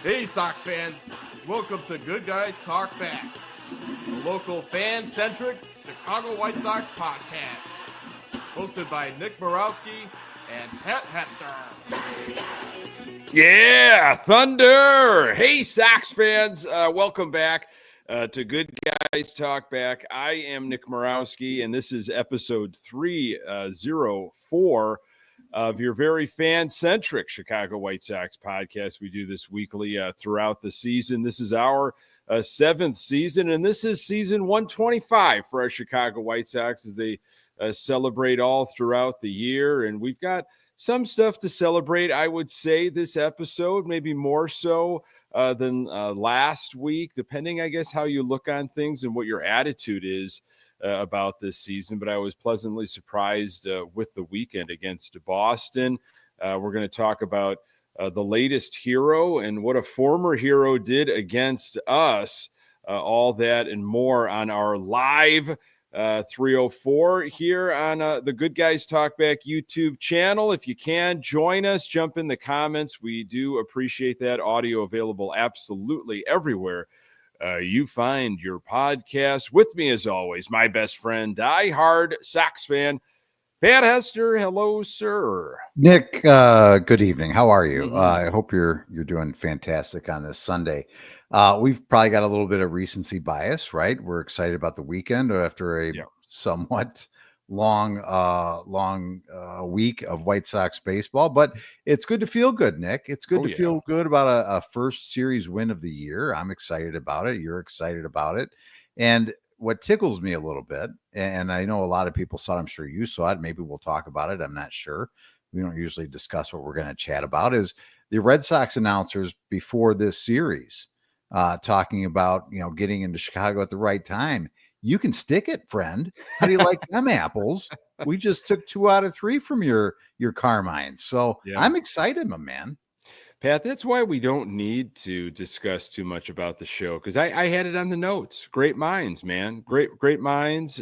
Hey, Sox fans. Welcome to Good Guys Talk Back, a local fan-centric Chicago White Sox podcast, hosted by Nick Murawski and Hester. Yeah, Thunder. Hey, Sox fans. Welcome back to Good Guys Talk Back. I am Nick Murawski, and this is episode 304 of your very fan-centric Chicago White Sox podcast. We do this weekly throughout the season. This is our seventh season, and this is season 125 for our Chicago White Sox as they celebrate all throughout the year. And we've got some stuff to celebrate, I would say, this episode, maybe more so than last week, depending, I guess, how you look on things and what your attitude is about this season. But I was pleasantly surprised with the weekend against Boston. We're going to talk about the latest hero and what a former hero did against us. All that and more on our live 304 here on the Good Guys Talk Back YouTube channel. If you can, join us, jump in the comments. We do appreciate that. Audio available absolutely everywhere you find your podcast. With me, as always, my best friend, diehard Sox fan, Pat Hester. Hello, sir. Nick, good evening. How are you? Mm-hmm. I hope you're doing fantastic on this Sunday. We've probably got a little bit of recency bias, right? We're excited about the weekend after a somewhat long week of White Sox baseball, but it's good to feel good, Nick. It's good to feel good about a first series win of the year. I'm excited about it. You're excited about it. And what tickles me a little bit, and I know a lot of people saw it, I'm sure you saw it, maybe we'll talk about it, I'm not sure. We don't usually discuss what we're going to chat about, is the Red Sox announcers before this series talking about, getting into Chicago at the right time. You can stick it, friend. How do you like them apples? We just took 2 out of 3 from your Carmine. So I'm excited, my man. Pat, that's why we don't need to discuss too much about the show, because I had it on the notes. Great minds, man. Great minds.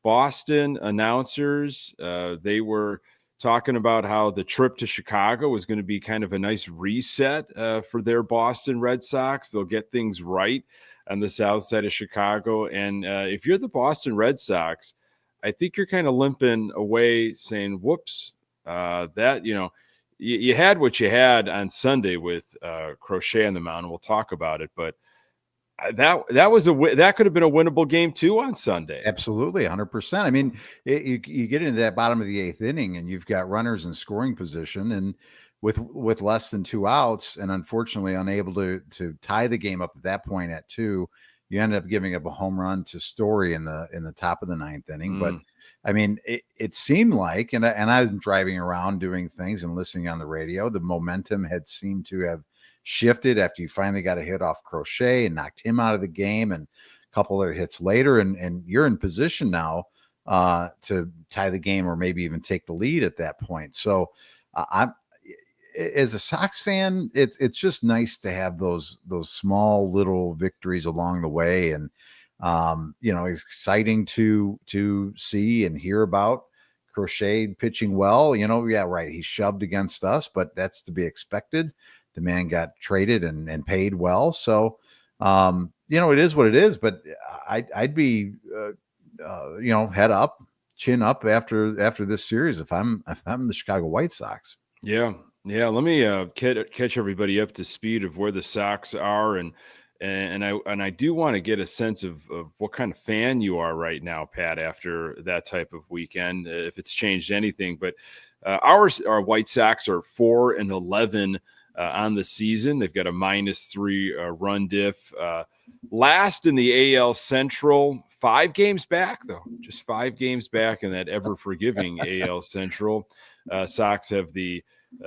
Boston announcers, they were talking about how the trip to Chicago was going to be kind of a nice reset for their Boston Red Sox. They'll get things right on the south side of Chicago. And if you're the Boston Red Sox, I think you're kind of limping away saying, whoops, you had what you had on Sunday with Crochet on the mound. We'll talk about it, but that could have been a winnable game too on Sunday. Absolutely, 100%. I mean, you get into that bottom of the 8th inning, and you've got runners in scoring position, and with less than 2 outs, and unfortunately unable to tie the game up at that point at 2. You ended up giving up a home run to Story in the top of the 9th inning. But I mean, it seemed like, and I'm driving around doing things and listening on the radio, the momentum had seemed to have shifted after you finally got a hit off Crochet and knocked him out of the game, and a couple other hits later, and you're in position now to tie the game or maybe even take the lead at that point. So as a Sox fan, it's just nice to have those small little victories along the way, and it's exciting to see and hear about. Crochet pitching well. He shoved against us, but that's to be expected. The man got traded and paid well, so it is what it is. But I'd be head up, chin up after this series if I'm the Chicago White Sox. Yeah. Let me catch everybody up to speed of where the Sox are, and I do want to get a sense of what kind of fan you are right now, Pat, after that type of weekend, if it's changed anything. But our White Sox are 4-11 on the season. They've got a -3 run diff. Last in the AL Central, 5 games back, though, just 5 games back in that ever-forgiving AL Central. Sox have the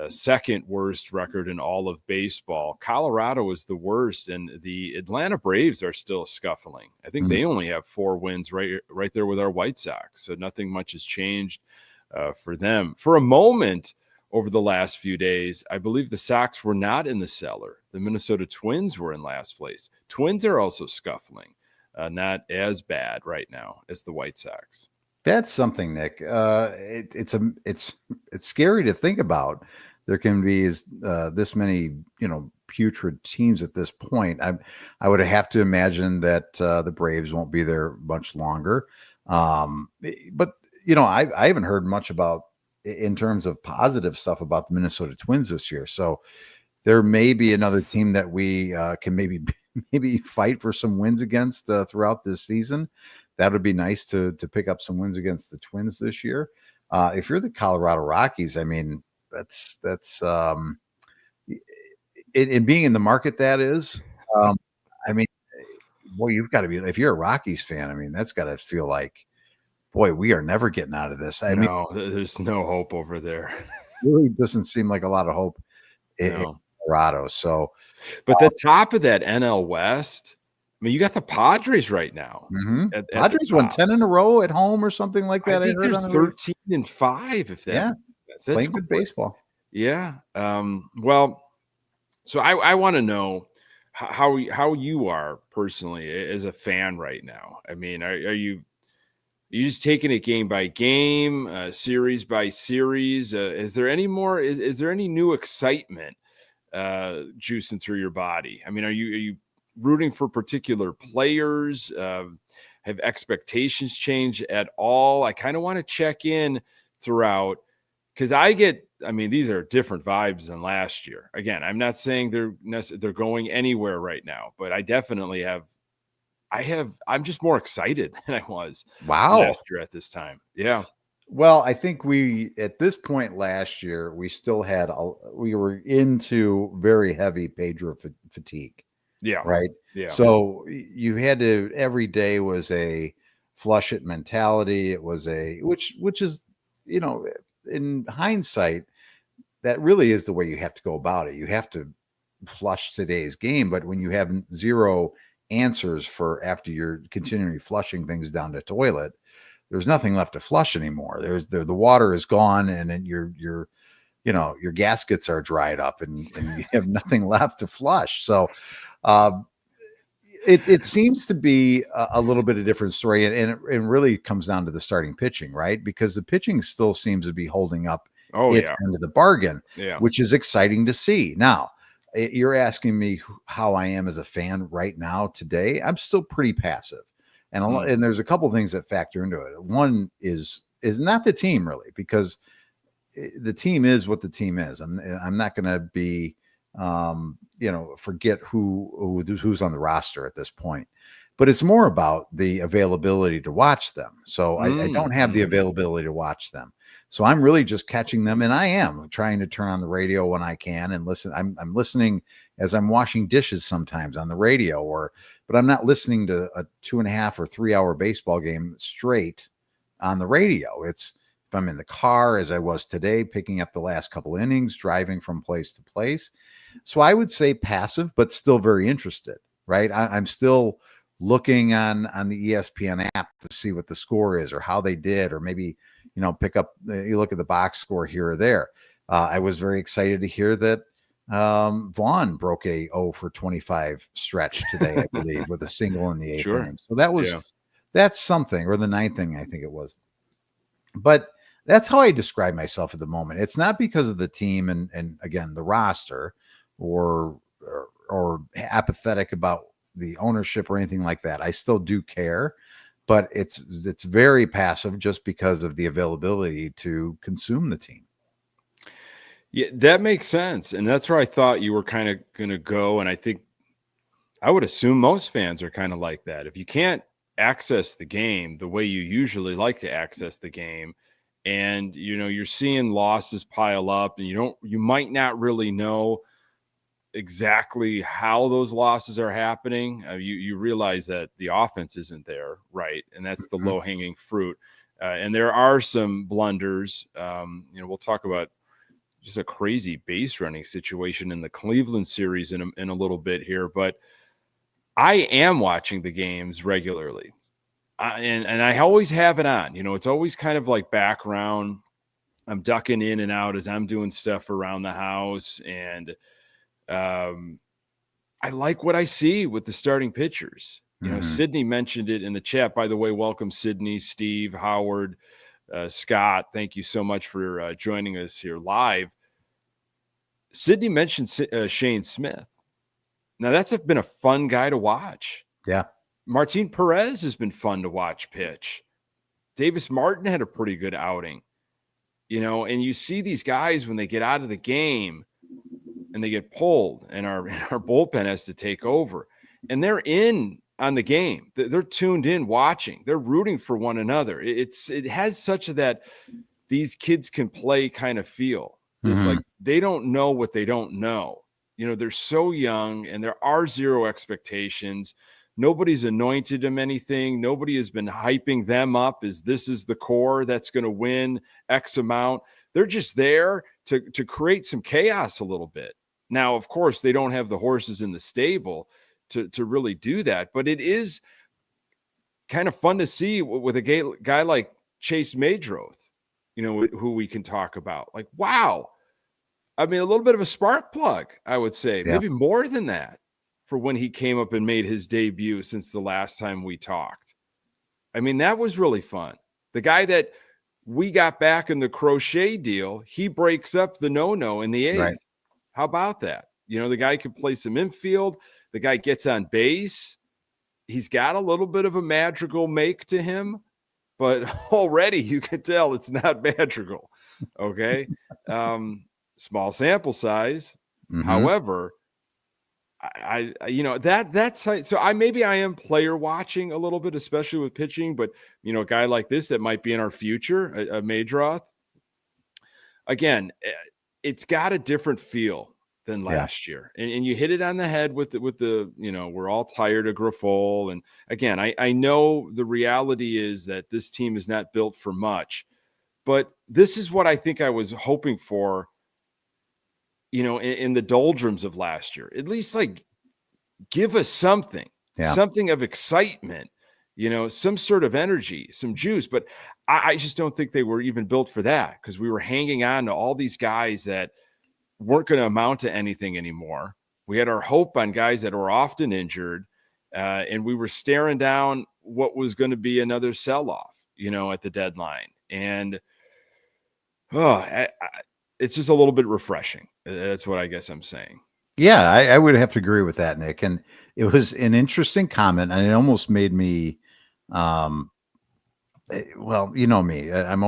second worst record in all of baseball. Colorado is the worst, and the Atlanta Braves are still scuffling. I think they only have 4 wins right there with our White Sox, so nothing much has changed for them. For a moment over the last few days, I believe the Sox were not in the cellar. The Minnesota Twins were in last place. Twins are also scuffling, not as bad right now as the White Sox. That's something, Nick. It's scary to think about there can be this many, putrid teams at this point. I would have to imagine that the Braves won't be there much longer. But I haven't heard much about in terms of positive stuff about the Minnesota Twins this year. So there may be another team that we can maybe fight for some wins against throughout this season. That would be nice to pick up some wins against the Twins this year. If you're the Colorado Rockies, I mean, that's in being in the market that is. I mean, boy, you've got to be, if you're a Rockies fan, I mean, that's got to feel like, boy, we are never getting out of this. I mean, there's no hope over there. Really doesn't seem like a lot of hope in Colorado. So, but the top of that NL West, I mean, you got the Padres right now. Padres won 10 in a row at home or something like that. I think there's 13-5. If that's playing good baseball. Yeah. Well, so I want to know how you are personally as a fan right now. I mean, are you just taking it game by game, series by series? Is there any more? Is there any new excitement juicing through your body? I mean, are you rooting for particular players? Have expectations changed at all? I kind of want to check in throughout, because these are different vibes than last year. Again, I'm not saying they're going anywhere right now, but I definitely I'm just more excited than I was last year at this time. Yeah. Well, I think at this point last year, we still we were into very heavy Pedro fatigue. Yeah. Right. Yeah. So you had to, every day was a flush it mentality. It was which is, in hindsight, that really is the way you have to go about it. You have to flush today's game, but when you have zero answers for after you're continually flushing things down the toilet, there's nothing left to flush anymore. The water is gone, and then your gaskets are dried up, and you have nothing left to flush. So it seems to be a little bit of a different story, and it really comes down to the starting pitching, right? Because the pitching still seems to be holding up its end of the bargain, which is exciting to see. Now, you're asking me how I am as a fan right now today. I'm still pretty passive, and there's a couple of things that factor into it. One is not the team really, because the team is what the team is. I'm not going to be forget who's on the roster at this point, but it's more about the availability to watch them. So I don't have the availability to watch them. So I'm really just catching them, and I am trying to turn on the radio when I can and listen. I'm listening as I'm washing dishes sometimes on the radio, but I'm not listening to a 2.5 or 3 hour baseball game straight on the radio. It's if I'm in the car, as I was today, picking up the last couple innings, driving from place to place. So I would say passive, but still very interested, right? I'm still looking on the ESPN app to see what the score is or how they did, or maybe, pick up, you look at the box score here or there. I was very excited to hear that Vaughn broke a 0 for 25 stretch today, I believe, with a single in the 8th inning. So that's something, or the 9th inning, I think it was. But that's how I describe myself at the moment. It's not because of the team and again, the roster or apathetic about the ownership or anything like that. I still do care, but it's very passive just because of the availability to consume the team. Yeah, that makes sense. And that's where I thought you were kind of going to go. And I would assume most fans are kind of like that. If you can't access the game the way you usually like to access the game, and you're seeing losses pile up, and you might not really know exactly how those losses are happening. You realize that the offense isn't there, right? And that's the low-hanging fruit. And there are some blunders. We'll talk about just a crazy base running situation in the Cleveland series in a little bit here, but I am watching the games regularly. And I always have it on. It's always kind of like background. I'm ducking in and out as I'm doing stuff around the house, and I like what I see with the starting pitchers. Sydney mentioned it in the chat. By the way, welcome Sydney, Steve, Howard, Scott. Thank you so much for joining us here live. Sydney mentioned Shane Smith. Now, that's been a fun guy to watch. Yeah. Martin Perez has been fun to watch pitch. Davis Martin had a pretty good outing. And you see these guys when they get out of the game and they get pulled and our bullpen has to take over. And they're in on the game. They're tuned in watching. They're rooting for one another. It has such that these kids can play kind of feel. It's like they don't know what they don't know. They're so young and there are zero expectations. Nobody's anointed them anything. Nobody has been hyping them up as this is the core that's going to win X amount. They're just there to create some chaos a little bit. Now, of course, they don't have the horses in the stable to really do that, but it is kind of fun to see with a guy like Chase Madroth, who we can talk about. Like, wow. I mean, a little bit of a spark plug, I would say, maybe more than that for when he came up and made his debut since the last time we talked. I mean, that was really fun. The guy that we got back in the Crochet deal, he breaks up the no-no in the 8th. Right. How about that? The guy can play some infield. The guy gets on base. He's got a little bit of a Madrigal make to him, but already you can tell it's not Madrigal. Okay. Small sample size. However, that's so I am player watching a little bit, especially with pitching, but a guy like this that might be in our future, a Madroth. Again, it's got a different feel than last year. And you hit it on the head with the we're all tired of Grifol. And again, I know the reality is that this team is not built for much, but this is what I think I was hoping for, in the doldrums of last year. At least like give us something of excitement, some sort of energy, some juice. But I just don't think they were even built for that because we were hanging on to all these guys that weren't going to amount to anything anymore. We had our hope on guys that were often injured, and we were staring down what was going to be another sell-off, at the deadline. And it's just a little bit refreshing. That's what I guess I'm saying. Yeah, I would have to agree with that, Nick. And it was an interesting comment, and it almost made me, well, you know me. I'm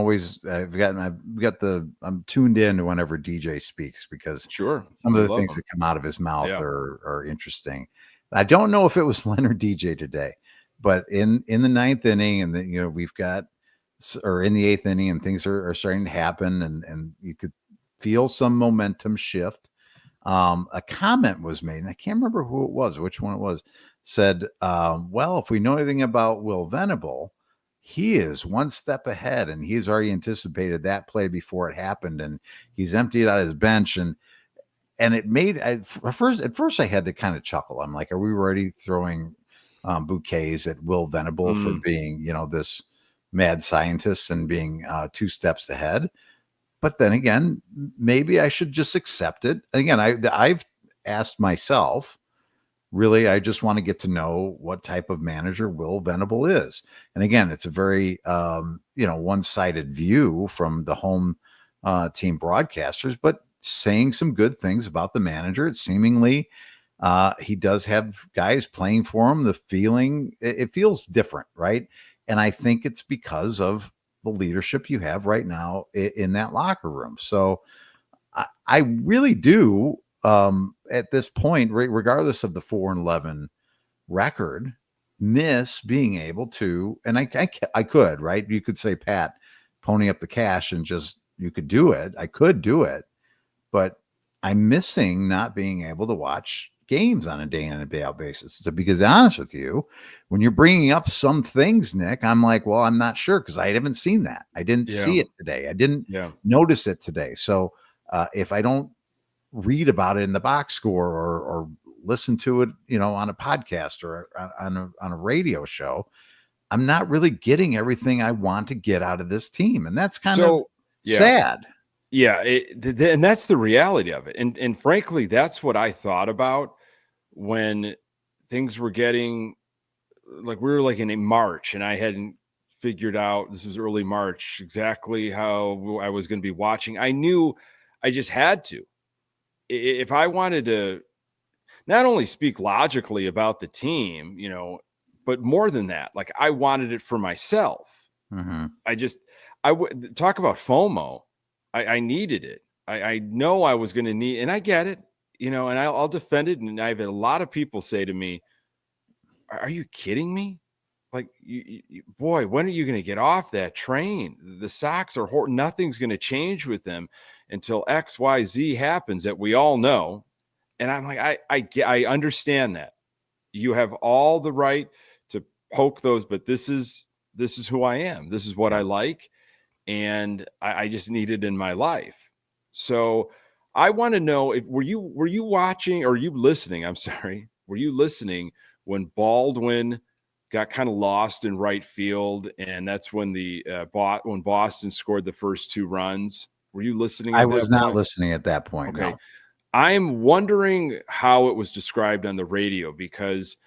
tuned in to whenever DJ speaks because some of the things that come out of his mouth are interesting. I don't know if it was Leonard DJ today, but in the 9th inning, and we've got, or in the 8th inning, and things are starting to happen, and you could feel some momentum shift. A comment was made, and I can't remember who it was, which one it was, said, well, if we know anything about Will Venable, he is one step ahead, and he's already anticipated that play before it happened, and he's emptied out his bench, and it made, at first I had to kind of chuckle. I'm like, are we already throwing bouquets at Will Venable for being, this mad scientist and being 2 steps ahead? But then again, maybe I should just accept it. And again, I've asked myself, really, I just want to get to know what type of manager Will Venable is. And again, it's a very, one-sided view from the home team broadcasters, but saying some good things about the manager. It seemingly, he does have guys playing for him. The feeling, it feels different, right? And I think it's because of the leadership you have right now in that locker room. So I really do, at this point, regardless of the 4-11 record, miss being able to, and I could, right? You could say, Pat, pony up the cash and just, you could do it. I could do it, but I'm missing not being able to watch games on a day in and day out basis. So because honest with you, when you're bringing up some things, Nick, I'm like, well, I'm not sure because I haven't seen that. I didn't see it today. I didn't notice it today. So if I don't read about it in the box score or listen to it, on a podcast or on a radio show, I'm not really getting everything I want to get out of this team. And that's kind of sad. Yeah. And that's the reality of it. And frankly, that's what I thought about when things were getting like, we were like in March and I hadn't figured out, this was early March, exactly how I was going to be watching. I knew I just had to, if I wanted to not only speak logically about the team, but more than that, like I wanted it for myself. Mm-hmm. I would talk about FOMO. I needed it. I know I was going to need, and I get it, and I'll defend it. And I've had a lot of people say to me, "Are you kidding me? Like, boy, when are you going to get off that train? The Sox are nothing's going to change with them until X, Y, Z happens that we all know." And I'm like, I understand that you have all the right to poke those, but this is who I am. This is what I like, and I just need it in my life. So I want to know if were you watching or you listening? I'm sorry, were you listening when Baldwin got kind of lost in right field, and that's when when Boston scored the first 2 runs? Were you listening? I was not listening at that point. Okay. No. I'm wondering how it was described on the radio because,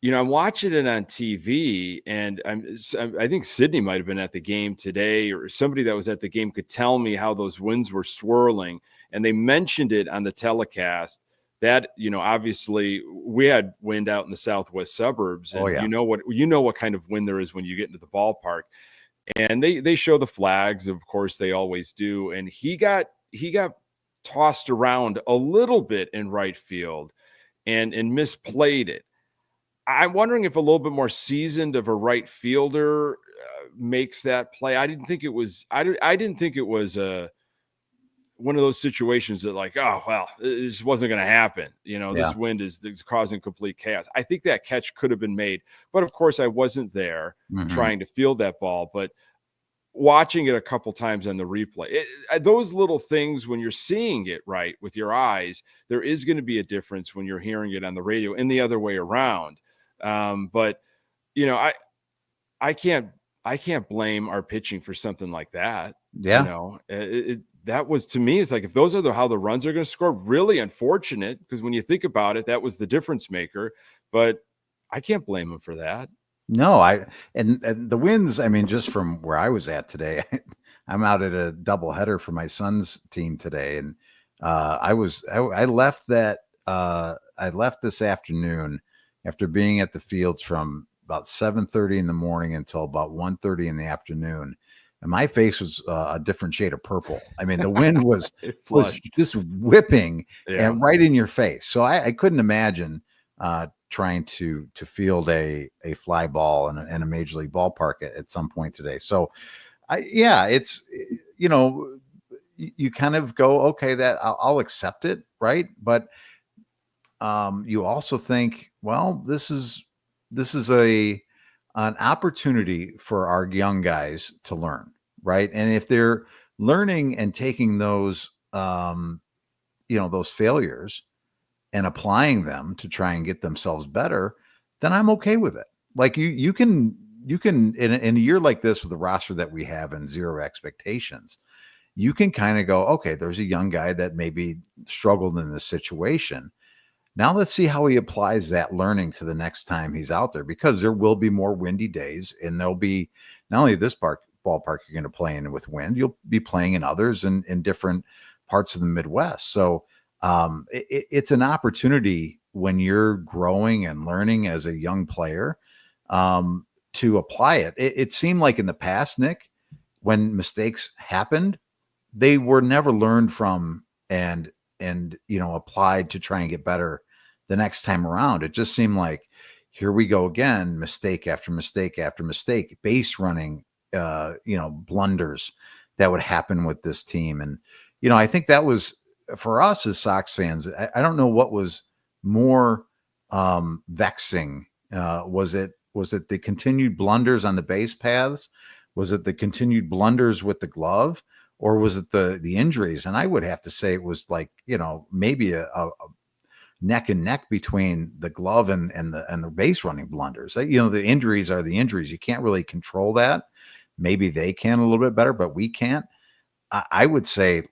I'm watching it on TV, and I think Sydney might have been at the game today, or somebody that was at the game could tell me how those winds were swirling. And they mentioned it on the telecast that, obviously we had wind out in the southwest suburbs, and you know what kind of wind there is when you get into the ballpark. And they show the flags, of course they always do. And he got tossed around a little bit in right field and misplayed it. I'm wondering if a little bit more seasoned of a right fielder makes that play. I didn't think it was one of those situations that like, oh, well, this wasn't going to happen. This wind is causing complete chaos. I think that catch could have been made, but of course I wasn't there trying to field that ball, but watching it a couple times on the replay, those little things, when you're seeing it right with your eyes, there is going to be a difference when you're hearing it on the radio and the other way around. But I can't blame our pitching for something like that. Yeah. That was, to me, it's like, if those are how the runs are going to score, really unfortunate, because when you think about it, that was the difference maker, but I can't blame him for that. No, and the wins, I mean, just from where I was at today, I'm out at a doubleheader for my son's team today. And I left this afternoon after being at the fields from about 7:30 in the morning until about 1:30 in the afternoon. And my face was a different shade of purple. I mean, the wind was just whipping and right in your face. So I couldn't imagine trying to field a fly ball in a major league ballpark at some point today. So it's, you kind of go, okay, that I'll accept it. Right. But you also think, well, this is an opportunity for our young guys to learn. Right. And if they're learning and taking those, those failures and applying them to try and get themselves better, then I'm okay with it. Like you can in a year like this with the roster that we have and zero expectations, you can kind of go, okay, there's a young guy that maybe struggled in this situation. Now let's see how he applies that learning to the next time he's out there, because there will be more windy days, and there'll be not only this ballpark you're going to play in with wind, you'll be playing in others in different parts of the Midwest. So it's an opportunity when you're growing and learning as a young player to apply it. It seemed like in the past, Nick, when mistakes happened, they were never learned from and applied to try and get better the next time around. It just seemed like, here we go again, mistake after mistake after mistake, base running, blunders that would happen with this team. And, I think that was, for us as Sox fans, I don't know what was more vexing. Was it the continued blunders on the base paths? Was it the continued blunders with the glove? Or was it the injuries? And I would have to say it was like, maybe a neck and neck between the glove and the base running blunders. The injuries are the injuries. You can't really control that. Maybe they can a little bit better, but we can't. I would say,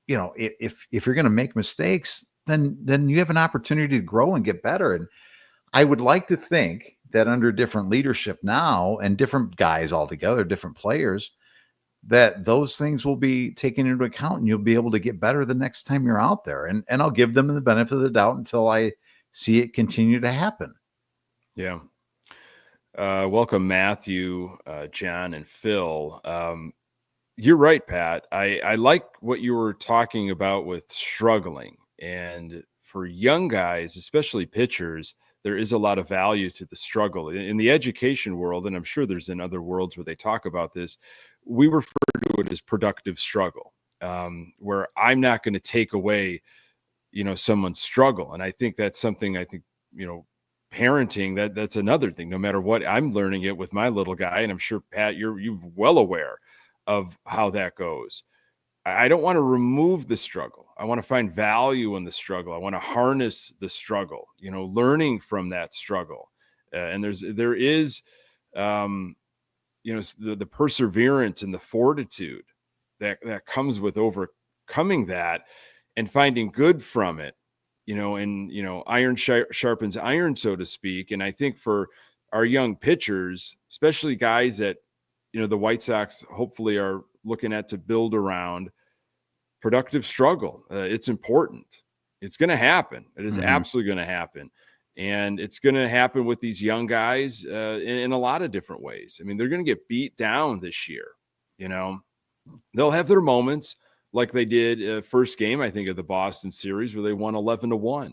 if you're going to make mistakes, then you have an opportunity to grow and get better. And I would like to think that under different leadership now and different guys altogether, different players, that those things will be taken into account and you'll be able to get better the next time you're out there. And I'll give them the benefit of the doubt until I see it continue to happen. Yeah. Welcome, Matthew, John, and Phil. You're right, Pat. I like what you were talking about with struggling. And for young guys, especially pitchers, there is a lot of value to the struggle. In the education world, and I'm sure there's in other worlds where they talk about this, we refer to it as productive struggle, where I'm not going to take away, someone's struggle. And I think that's something parenting, that's another thing. No matter what, I'm learning it with my little guy, and I'm sure, Pat, you're well aware of how that goes. I don't want to remove the struggle. I want to find value in the struggle. I want to harness the struggle, learning from that struggle. And there is the perseverance and the fortitude that comes with overcoming that and finding good from it, iron sharpens iron, so to speak. And I think for our young pitchers, especially guys that, the White Sox hopefully are looking at to build around, productive struggle. It's important. It's going to happen. It is absolutely going to happen. And it's going to happen with these young guys in a lot of different ways. I mean, they're going to get beat down this year. They'll have their moments like they did first game, I think, of the Boston series where they won 11-1. I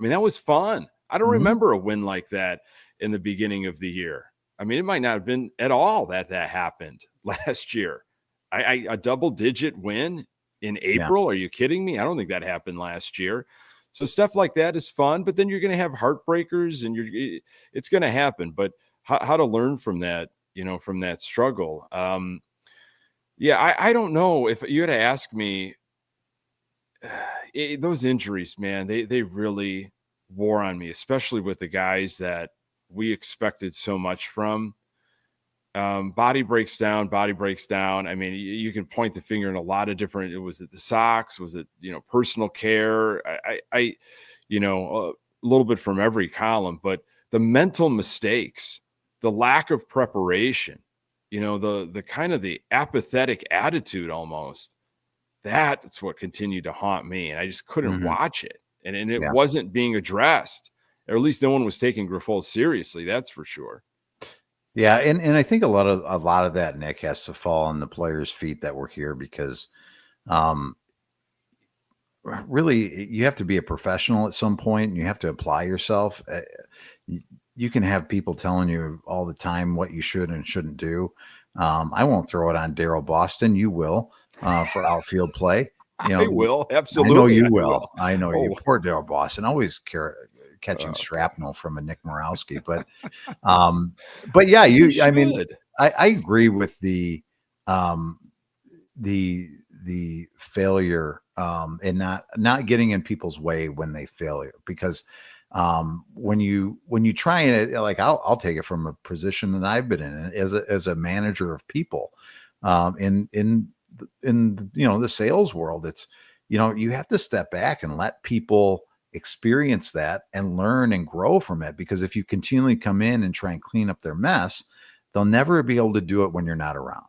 mean, that was fun. I don't remember a win like that in the beginning of the year. I mean, it might not have been at all that happened last year. A double-digit win in April? Yeah. Are you kidding me? I don't think that happened last year. So stuff like that is fun, but then you're going to have heartbreakers, and it's going to happen. But how to learn from that, from that struggle. I don't know. If you had to ask me, those injuries, man, they really wore on me, especially with the guys that we expected so much from. Body breaks down. I mean, you can point the finger in a lot of different, was it the Sox? Was it, personal care? A little bit from every column, but the mental mistakes, the lack of preparation, the kind of the apathetic attitude almost, that's what continued to haunt me. And I just couldn't watch it. And it wasn't being addressed, or at least no one was taking Grifol seriously. That's for sure. Yeah. And I think a lot of that, Nick, has to fall on the players' feet that were here, because really you have to be a professional at some point and you have to apply yourself. You can have people telling you all the time what you should and shouldn't do. I won't throw it on Daryl Boston. You will for outfield play. I will. Absolutely. I know you will. I know you. Poor Daryl Boston. Always catching shrapnel from a Nick Murawski. But yeah, I mean, I agree with the failure and not getting in people's way when they fail you, because when you try and, like, I'll take it from a position that I've been in as a manager of people in the sales world. It's, you have to step back and let people experience that and learn and grow from it, because if you continually come in and try and clean up their mess, they'll never be able to do it when you're not around.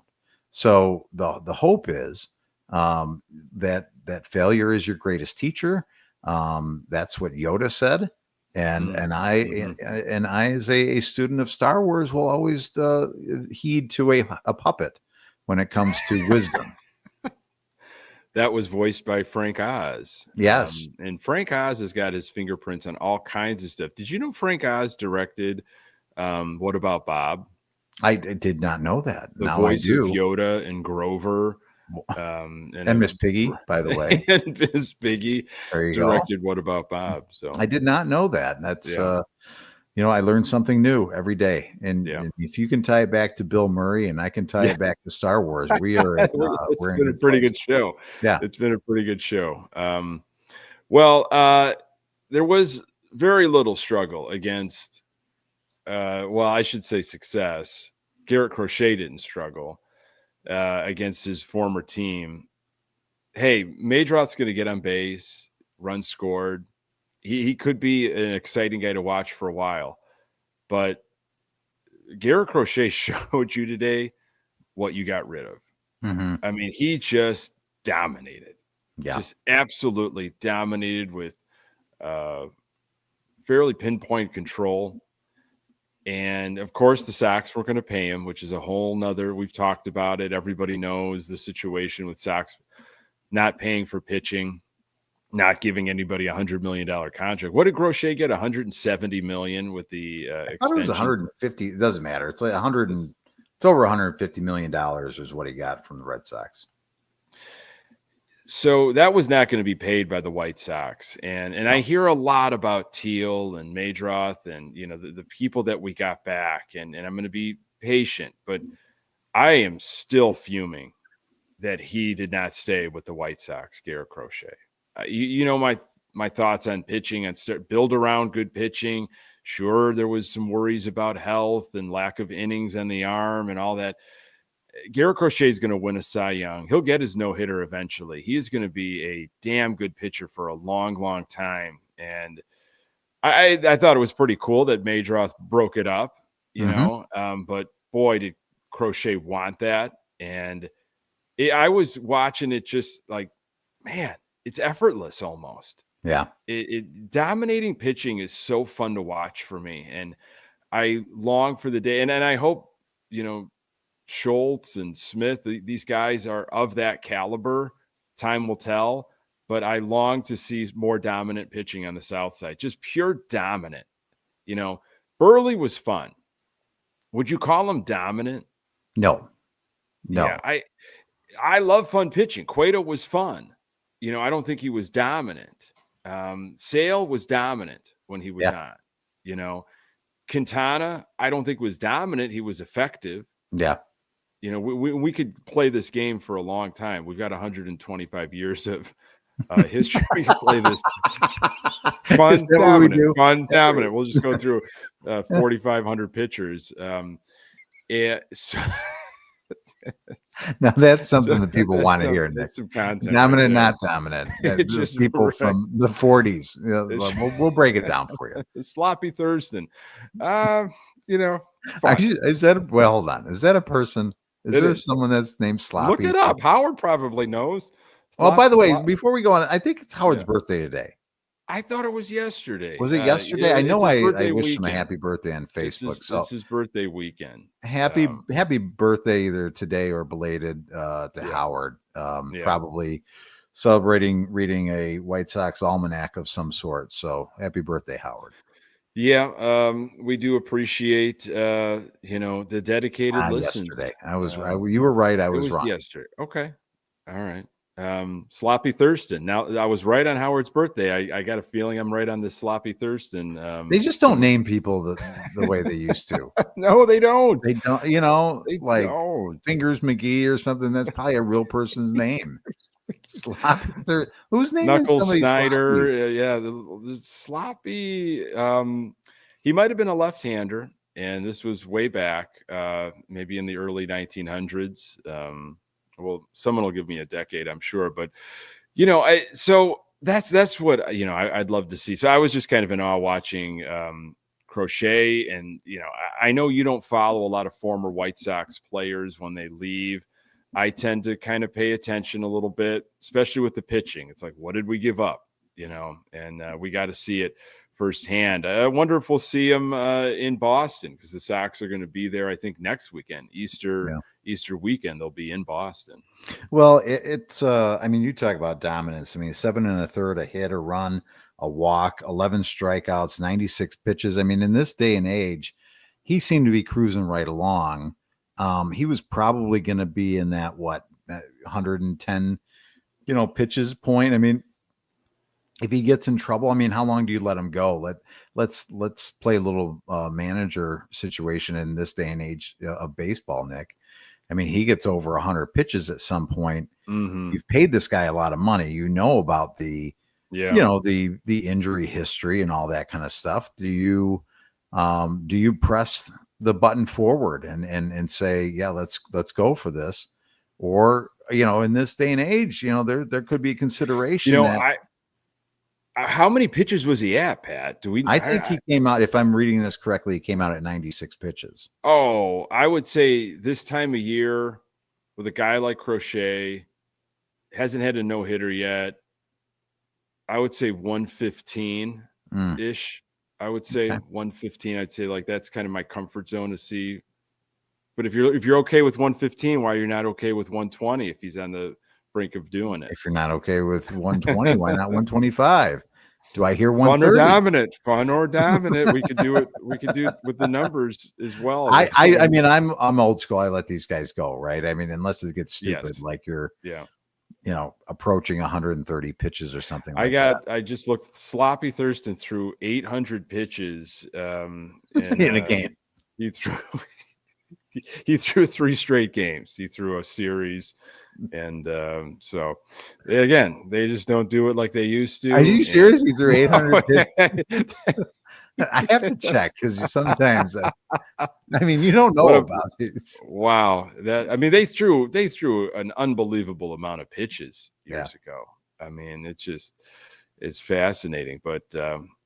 So the hope is that failure is your greatest teacher. That's what Yoda said. And I as a student of Star Wars will always heed to a puppet when it comes to wisdom. That was voiced by Frank Oz. Yes. And Frank Oz has got his fingerprints on all kinds of stuff. Did you know Frank Oz directed What About Bob? I did not know that. The voice of Yoda and Grover. And Miss Piggy, by the way. And Miss Piggy directed What About Bob? So I did not know that. That's I learned something new every day. And if you can tie it back to Bill Murray and I can tie it back to Star Wars, we are it's been a pretty good show. Yeah. It's been a pretty good show. There was very little struggle against I should say success. Garrett Crochet didn't struggle against his former team. Hey, Maydroth's going to get on base, run scored. He could be an exciting guy to watch for a while, but Garrett Crochet showed you today what you got rid of. I mean, he just dominated. Yeah. Just absolutely dominated with fairly pinpoint control. And of course, the Sox were going to pay him, which is a whole nother. We've talked about it. Everybody knows the situation with Sox not paying for pitching, not giving anybody $100 million contract. What did Crochet get? $170 million with the I thought it was 150. It doesn't matter. It's like 100 and it's over $150 million is what he got from the Red Sox. So that was not going to be paid by the White Sox. And I hear a lot about Teal and Madroth and, the people that we got back. And I'm going to be patient, but I am still fuming that he did not stay with the White Sox, Garrett Crochet. My thoughts on pitching and build around good pitching. Sure, there was some worries about health and lack of innings on the arm and all that. Garrett Crochet is going to win a Cy Young. He'll get his no-hitter eventually. He is going to be a damn good pitcher for a long, long time. And I thought it was pretty cool that Madroth broke it up, but boy, did Crochet want that. And I was watching it just like, man, it's effortless almost. Yeah. Dominating pitching is so fun to watch for me. And I long for the day. And I hope, Schultz and Smith, these guys are of that caliber. Time will tell, but I long to see more dominant pitching on the South side, just pure dominant. Burley was fun. Would you call him dominant? No. Yeah, I love fun pitching. Cueto was fun. I don't think he was dominant. Sale was dominant when he was on. Quintana, I don't think was dominant. He was effective. Yeah. We could play this game for a long time. We've got 125 years of history. We can play this. Fun, dominant. We'll just go through 4,500 pitchers. So now that's something that people want to hear. Nick. Some content. Dominant, not dominant. Just people from the 40s. We'll break it down for you. Sloppy Thurston. Actually, hold on. Is that a person? Is there someone that's named Sloppy? Look it up. Howard probably knows. Well, by the way, before we go on, I think it's Howard's birthday today. I thought it was yesterday. Was it yesterday? I know I wished him a happy birthday on Facebook. It's his birthday weekend. Happy birthday either today or belated to Howard. Probably celebrating reading a White Sox almanac of some sort. So happy birthday, Howard. Yeah, we do appreciate the dedicated listens. Yesterday, you were right. I was wrong. Yesterday. Okay, all right. Sloppy Thurston. Now I was right on Howard's birthday. I got a feeling I'm right on this Sloppy Thurston. They just don't name people the way they used to. No, they don't. They don't. Fingers McGee or something. That's probably a real person's name. Sloppy. Whose name Knuckles is Snyder? The Sloppy. He might have been a left-hander, and this was way back, maybe in the early 1900s. Well, someone will give me a decade, I'm sure, but so that's what I'd love to see. So I was just kind of in awe watching Crochet, and I know you don't follow a lot of former White Sox players when they leave. I tend to kind of pay attention a little bit, especially with the pitching. It's like, what did we give up? And we got to see it firsthand. I wonder if we'll see him in Boston, because the Sox are going to be there, I think, next weekend, Easter weekend. They'll be in Boston. Well, it's you talk about dominance. 7 1/3, a hit, a run, a walk, 11 strikeouts, 96 pitches. In this day and age, he seemed to be cruising right along. He was probably going to be in that 110 pitches point. If he gets in trouble, how long do you let him go? Let's play a little manager situation in this day and age of baseball, Nick. He gets over 100 pitches at some point. Mm-hmm. You've paid this guy a lot of money. About the injury history and all that kind of stuff. Do you press the button forward and say, yeah, let's go for this? Or, in this day and age, there could be consideration. How many pitches was he at, Pat? I think he came out, if I'm reading this correctly, he came out at 96 pitches. Oh, I would say this time of year, with a guy like Crochet, hasn't had a no-hitter yet. I would say 115-ish. I would say 115. I'd say like that's kind of my comfort zone to see. But if you're okay with 115, why you're not okay with 120 if he's on the brink of doing it? If you're not okay with 120, why not 125? Do I hear 130? Fun or dominant. We could do it. We could do it with the numbers as well. I mean, I'm old school. I let these guys go, right? I mean, unless it gets stupid, like you're approaching 130 pitches or something like that. I just looked. Sloppy Thurston threw 800 pitches in a game. He threw 3 straight games. He threw a series. And so again, they just don't do it like they used to. Are you serious? He threw 800 pitches? I have to check because sometimes I mean, you don't know about these. Wow. They threw an unbelievable amount of pitches years ago. I mean, it's fascinating. But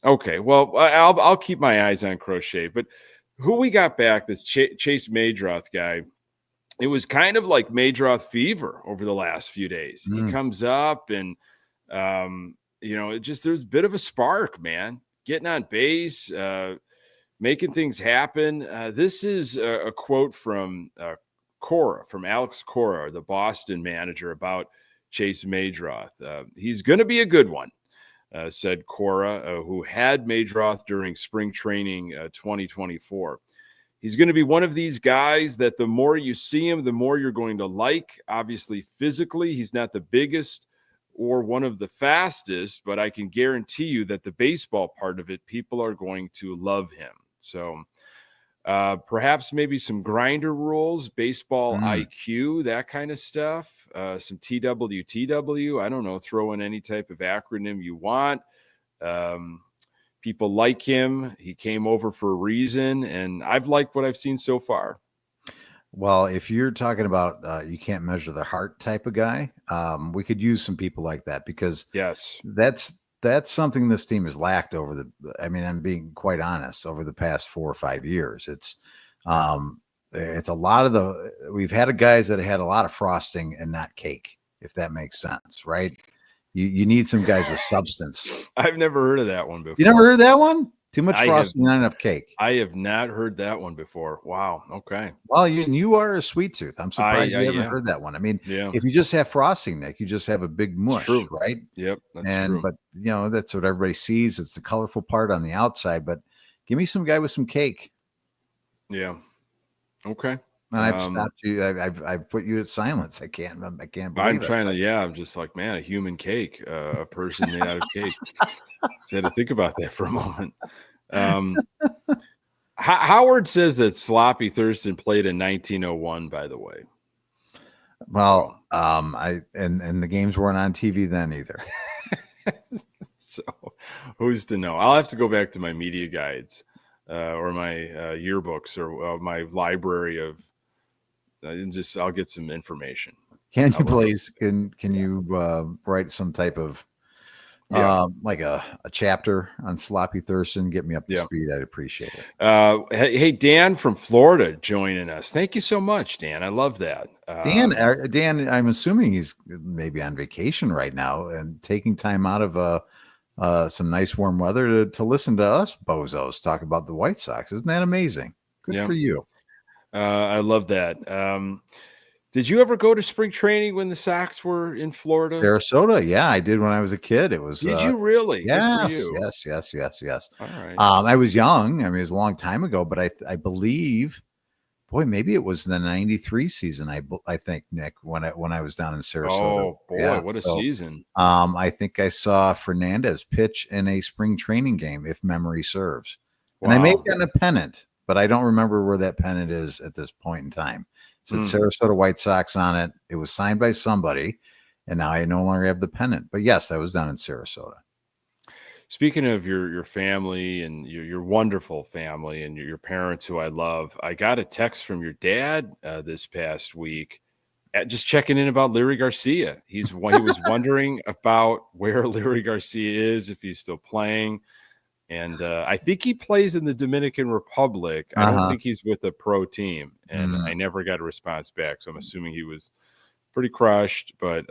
okay, well, I'll keep my eyes on Crochet. But who we got back, this Chase Maydroth guy, it was kind of like Maydroth fever over the last few days. He comes up and there's a bit of a spark, man. Getting on base, making things happen. This is a quote from Alex Cora, the Boston manager, about Chase Maydroth. He's going to be a good one, said Cora, who had Maydroth during spring training 2024. He's going to be one of these guys that the more you see him, the more you're going to like. Obviously, physically, he's not the biggest or one of the fastest, but I can guarantee you that the baseball part of it, people are going to love him. So perhaps maybe some grinder rules, baseball IQ, that kind of stuff, some TWTW. I don't know, throw in any type of acronym you want. People like him. He came over for a reason, and I've liked what I've seen so far. Well, if you're talking about you can't measure the heart type of guy, we could use some people like that because that's something this team has lacked I'm being quite honest, over the past 4 or 5 years. It's a lot we've had guys that had a lot of frosting and not cake, if that makes sense, right? You need some guys with substance. I've never heard of that one before. You never heard that one? Too much frosting, not enough cake. I have not heard that one before. Wow. Okay. Well, you are a sweet tooth. I'm surprised you haven't heard that one. I mean, if you just have frosting, Nick, you just have a big mush, right? Yep. That's true. But that's what everybody sees. It's the colorful part on the outside. But give me some guy with some cake. Yeah. Okay. And I've stopped you. I've put you at silence. I can't believe I'm trying to. Yeah, I'm just like, man, a human cake, a person made out of cake. So I had to think about that for a moment. Howard says that Sloppy Thurston played in 1901. By the way. Well, and the games weren't on TV then either. So who's to know? I'll have to go back to my media guides or my yearbooks or my library of. I'll get some information. Can you please? Can you write some type of like a chapter on Sloppy Thurston? Get me up to speed. I'd appreciate it. Hey, Dan from Florida joining us. Thank you so much, Dan. I love that. Dan, I'm assuming he's maybe on vacation right now and taking time out of some nice warm weather to listen to us bozos talk about the White Sox. Isn't that amazing? Good for you. I love that. Did you ever go to spring training when the Sox were in Florida? Sarasota? Yeah, I did when I was a kid. It was. Did you really? Yes, yes. All right. I was young. I mean, it was a long time ago, but I believe, boy, maybe it was the '93 season. I think, Nick, when I was down in Sarasota. Oh boy, what a season! I think I saw Fernandez pitch in a spring training game, if memory serves, and I may have gotten a pennant. But I don't remember where that pennant is at this point in time. It said Sarasota White Sox on it. It was signed by somebody, and now I no longer have the pennant. But yes, I was down in Sarasota. Speaking of your family and your wonderful family and your parents who I love, I got a text from your dad this past week, just checking in about Leury Garcia. He was wondering about where Leury Garcia is, if he's still playing. And I think he plays in the Dominican Republic. I don't think he's with a pro team, and I never got a response back. So I'm assuming he was pretty crushed. But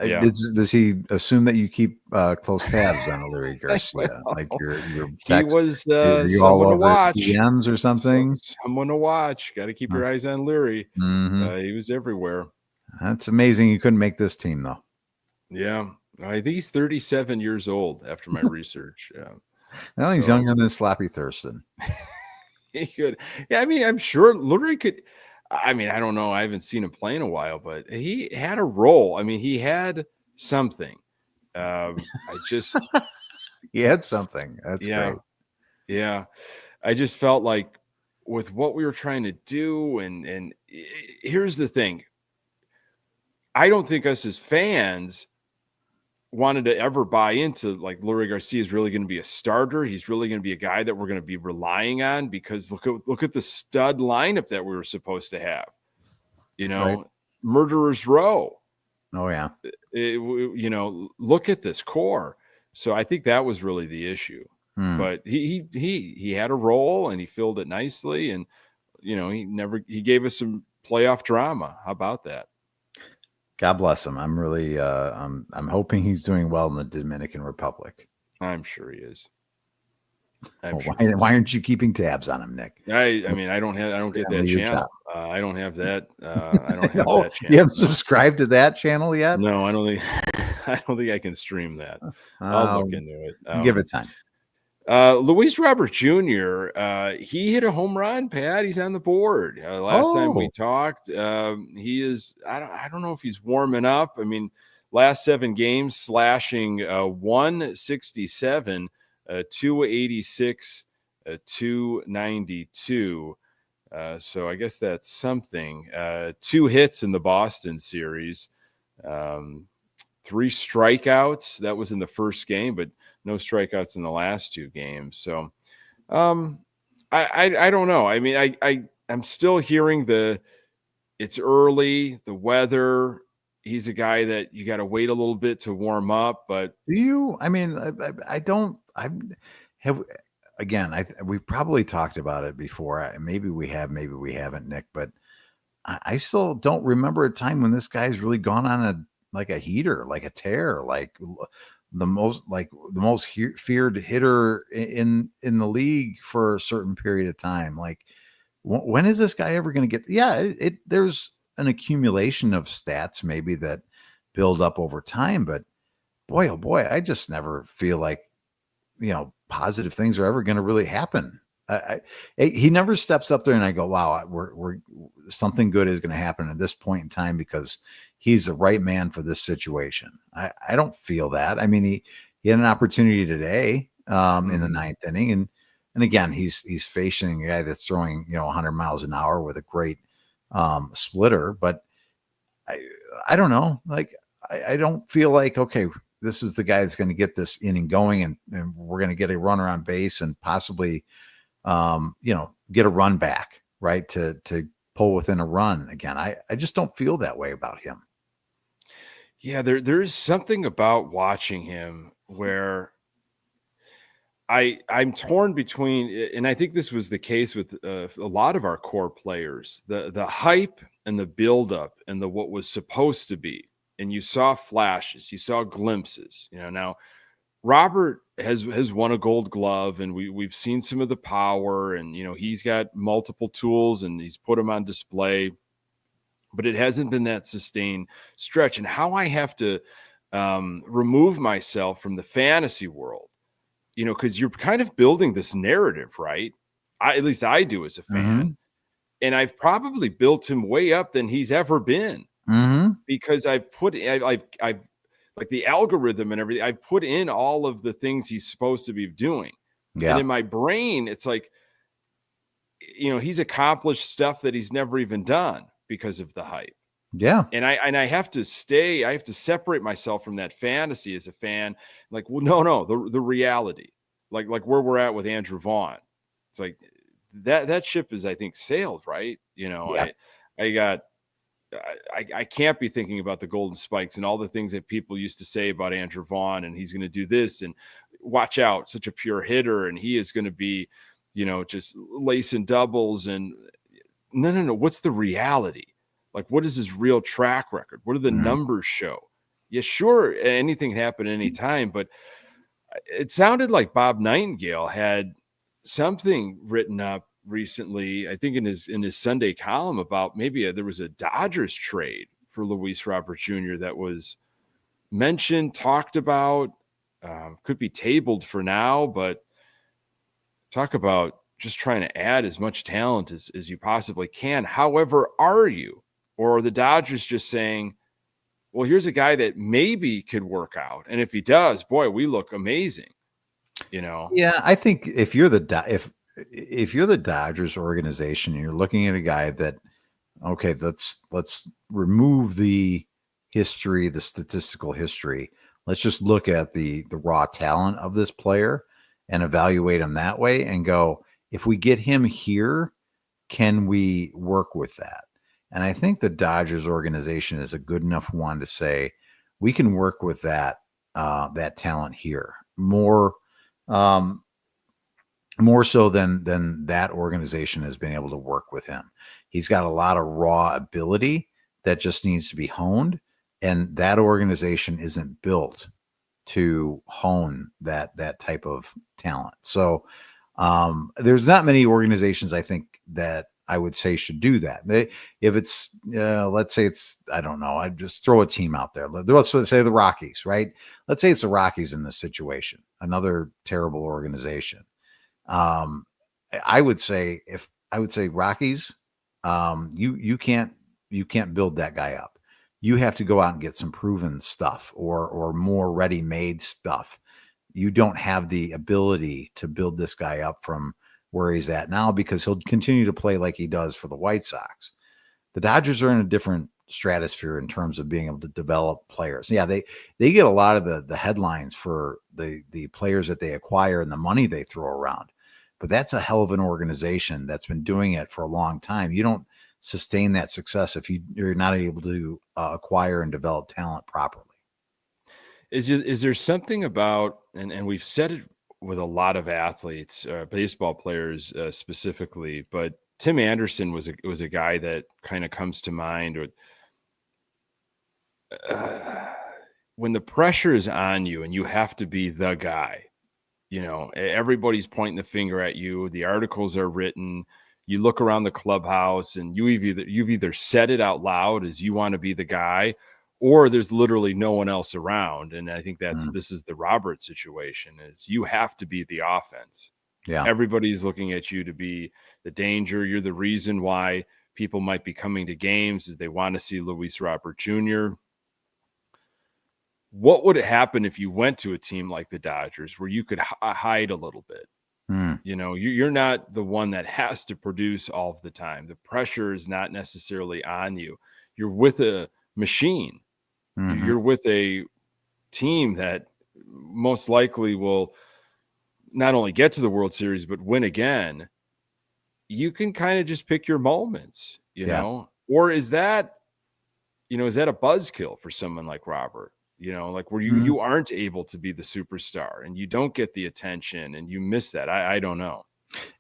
yeah, does he assume that you keep close tabs on Lurie Garcia? Well, like your he was are you someone all to over watch. DMs or something? Someone to watch. Got to keep your eyes on Lurie. He was everywhere. That's amazing. You couldn't make this team though. Yeah, I think he's 37 years old after my research. Yeah. Well, he's younger than Slappy Thurston. He could. Yeah, I mean, I'm sure Lurie could. I mean, I don't know. I haven't seen him play in a while, but he had a role. I mean, he had something. I just he had something. That's great. Yeah. I just felt like with what we were trying to do, and here's the thing. I don't think us as fans wanted to ever buy into like Lurie Garcia is really going to be a starter. He's really going to be a guy that we're going to be relying on, because look at the stud lineup that we were supposed to have. Right. Murderer's row. Oh yeah. Look at this core. So I think that was really the issue. But he had a role and he filled it nicely, and he gave us some playoff drama. How about that? God bless him. I'm really I'm hoping he's doing well in the Dominican Republic. I'm sure he is. Why aren't you keeping tabs on him, Nick? I don't get that channel. I don't have that. I don't have that channel. You haven't subscribed to that channel yet? No, I don't think I can stream that. I'll look into it. Give it time. Luis Robert Jr., he hit a home run, Pat. He's on the board. Last time we talked, he is, I don't know if he's warming up. I mean, last 7 games, slashing 167, 286, 292. So I guess that's something. 2 hits in the Boston series, 3 strikeouts. That was in the first game, but no strikeouts in the last 2 games. So I don't know. I mean, I'm still hearing it's early, the weather. He's a guy that you got to wait a little bit to warm up. But do you? I mean, we've probably talked about it before. Maybe we have, maybe we haven't, Nick. But I still don't remember a time when this guy's really gone on a heater, like a tear, like the most feared hitter in the league for a certain period of time. Like, when is this guy ever going to get? Yeah, there's an accumulation of stats maybe that build up over time, but boy, oh boy, I just never feel like positive things are ever going to really happen. He never steps up there and I go, wow, we're something good is going to happen at this point in time because he's the right man for this situation. I don't feel that. I mean, he had an opportunity today in the 9th inning, and again, he's facing a guy that's throwing 100 miles an hour with a great splitter. But I don't know. Like I don't feel like, okay, this is the guy that's going to get this inning going, and we're going to get a runner on base and possibly get a run back, right, to pull within a run again. I just don't feel that way about him. Yeah, there is something about watching him where I'm torn between, and I think this was the case with a lot of our core players, the hype and the buildup and what was supposed to be. And you saw flashes, you saw glimpses. Now Robert has won a Gold Glove, and we've seen some of the power, and he's got multiple tools, and he's put them on display. But it hasn't been that sustained stretch. And how I have to remove myself from the fantasy world, because you're kind of building this narrative, right? At least I do as a fan. And I've probably built him way up than he's ever been, because I've like the algorithm and everything. I've put in all of the things he's supposed to be doing. Yeah. And in my brain, it's like, he's accomplished stuff that he's never even done because of the hype. Yeah. And I have to separate myself from that fantasy as a fan. Like, well, no, the reality, like where we're at with Andrew Vaughn. It's like that ship is, I think, sailed, right? Yeah. I can't be thinking about the Golden Spikes and all the things that people used to say about Andrew Vaughn, and he's going to do this. And watch out, such a pure hitter, and he is going to be, just lacing doubles. And no. What's the reality? Like, what is his real track record? What do the numbers show? Yeah, sure, anything happen anytime, but it sounded like Bob Nightingale had something written up recently, I think in his Sunday column, about maybe there was a Dodgers trade for Luis Robert Jr. that was mentioned, talked about, could be tabled for now, but talk about just trying to add as much talent as you possibly can. However, are you? Or are the Dodgers just saying, well, here's a guy that maybe could work out, and if he does, boy, we look amazing, Yeah, I think if you're the if you're the Dodgers organization, and you're looking at a guy that, okay, let's remove the history, the statistical history. Let's just look at the raw talent of this player and evaluate him that way, and go, if we get him here, can we work with that? And I think the Dodgers organization is a good enough one to say, we can work with that talent here more so than that organization has been able to work with him. He's got a lot of raw ability that just needs to be honed, and that organization isn't built to hone that type of talent. So there's not many organizations, I think, that I would say should do that. If it's, let's say it's, I don't know, I'd just throw a team out there. Let's say the Rockies, right? Let's say it's the Rockies in this situation, another terrible organization. I would say Rockies, you can't build that guy up. You have to go out and get some proven stuff or more ready-made stuff. You don't have the ability to build this guy up from where he's at now, because he'll continue to play like he does for the White Sox. The Dodgers are in a different stratosphere in terms of being able to develop players. Yeah, they get a lot of the headlines for the players that they acquire and the money they throw around. But that's a hell of an organization that's been doing it for a long time. You don't sustain that success if you're not able to acquire and develop talent properly. Is there something about, and we've said it with a lot of athletes, baseball players specifically, but Tim Anderson was a guy that kind of comes to mind. When the pressure is on you and you have to be the guy, everybody's pointing the finger at you. The articles are written. You look around the clubhouse and you've either said it out loud as you want to be the guy, or there's literally no one else around. And I think this is the Robert situation, is you have to be the offense. Yeah. Everybody's looking at you to be the danger. You're the reason why people might be coming to games, is they want to see Luis Robert Jr. What would happen if you went to a team like the Dodgers where you could hide a little bit? You're not the one that has to produce all of the time. The pressure is not necessarily on you. You're with a machine. You're with a team that most likely will not only get to the World Series, but win again. You can kind of just pick your moments, know, or is that a buzzkill for someone like Robert, like where you aren't able to be the superstar and you don't get the attention and you miss that. I don't know.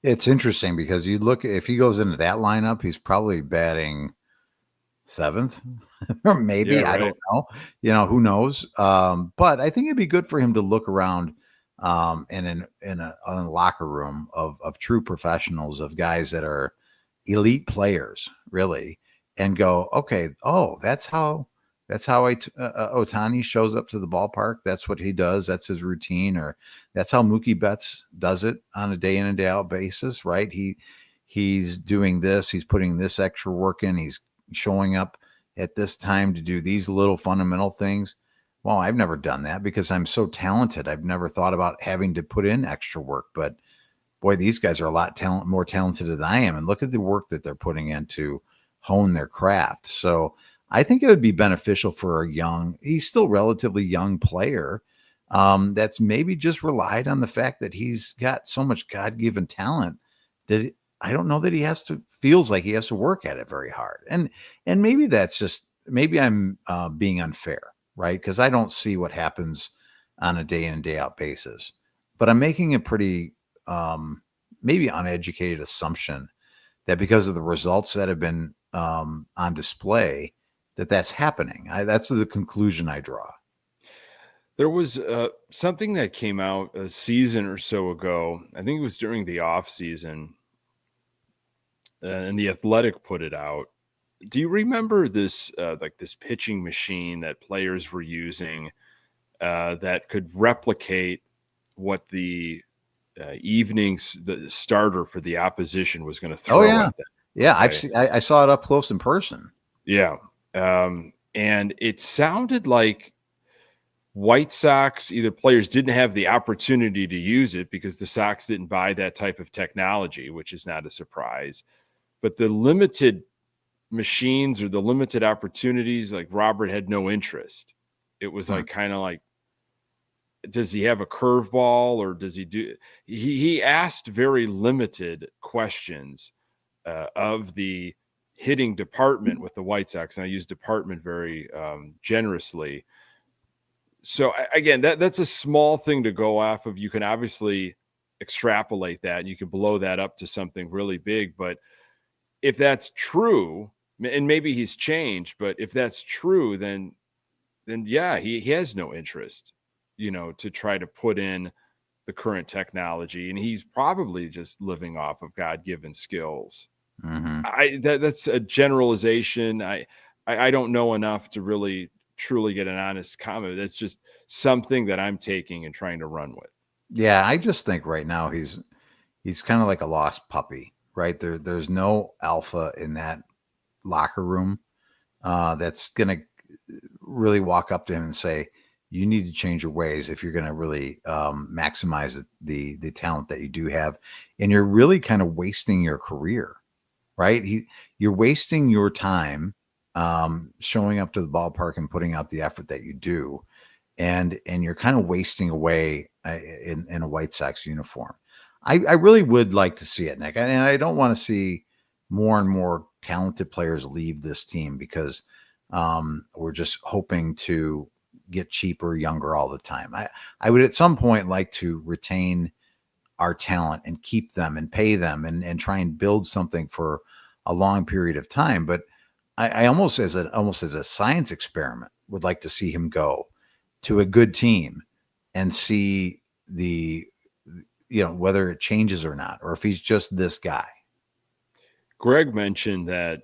It's interesting because you look, if he goes into that lineup, he's probably batting seventh or maybe, I don't know, who knows? But I think it'd be good for him to look around in a locker room of true professionals, of guys that are elite players, really, and go, okay, that's how Ohtani shows up to the ballpark. That's what he does. That's his routine, or that's how Mookie Betts does it on a day in and day out basis, right? He's doing this. He's putting this extra work in. He's showing up at this time to do these little fundamental things. Well, I've never done that because I'm so talented. I've never thought about having to put in extra work, but boy, these guys are a lot more talented than I am. And look at the work that they're putting in to hone their craft. So I think it would be beneficial for he's still relatively young player that's maybe just relied on the fact that he's got so much God-given talent that I don't know that he feels like he has to work at it very hard. And maybe maybe I'm being unfair, right? Because I don't see what happens on a day in and day out basis. but I'm making a pretty maybe uneducated assumption that because of the results that have been on display, that's happening. That's the conclusion I draw. There was something that came out a season or so ago. I think it was during the off season, and the Athletic put it out. Do you remember this, like this pitching machine that players were using that could replicate what the the starter for the opposition was going to throw at them? Yeah, Okay. I saw it up close in person. Yeah. And it sounded like White Sox, either players didn't have the opportunity to use it because the Sox didn't buy that type of technology, which is not a surprise. But the limited machines or the limited opportunities, like Robert had no interest. It was like kind of like, does he have a curveball or does he do? He asked very limited questions of the hitting department with the White Sox, and I use department very generously. So again, that's a small thing to go off of. You can obviously extrapolate that and you can blow that up to something really big. But if that's true, and maybe he's changed, but if that's true, then yeah, he has no interest, to try to put in the current technology. And he's probably just living off of God-given skills. Mm-hmm. That's a generalization. I don't know enough to really truly get an honest comment. That's just something that I'm taking and trying to run with. Yeah, I just think right now he's kind of like a lost puppy, right? There's no alpha in that locker room that's gonna really walk up to him and say, you need to change your ways if you're going to really maximize the talent that you do have. And you're really kind of wasting your career, right? You're wasting your time showing up to the ballpark and putting out the effort that you do. And you're kind of wasting away in a White Sox uniform. I really would like to see it, Nick. And I don't want to see more and more talented players leave this team because we're just hoping to get cheaper, younger all the time. I would at some point like to retain our talent and keep them and pay them and try and build something for a long period of time. But I almost as a science experiment would like to see him go to a good team and see whether it changes or not, or if he's just this guy. Greg mentioned that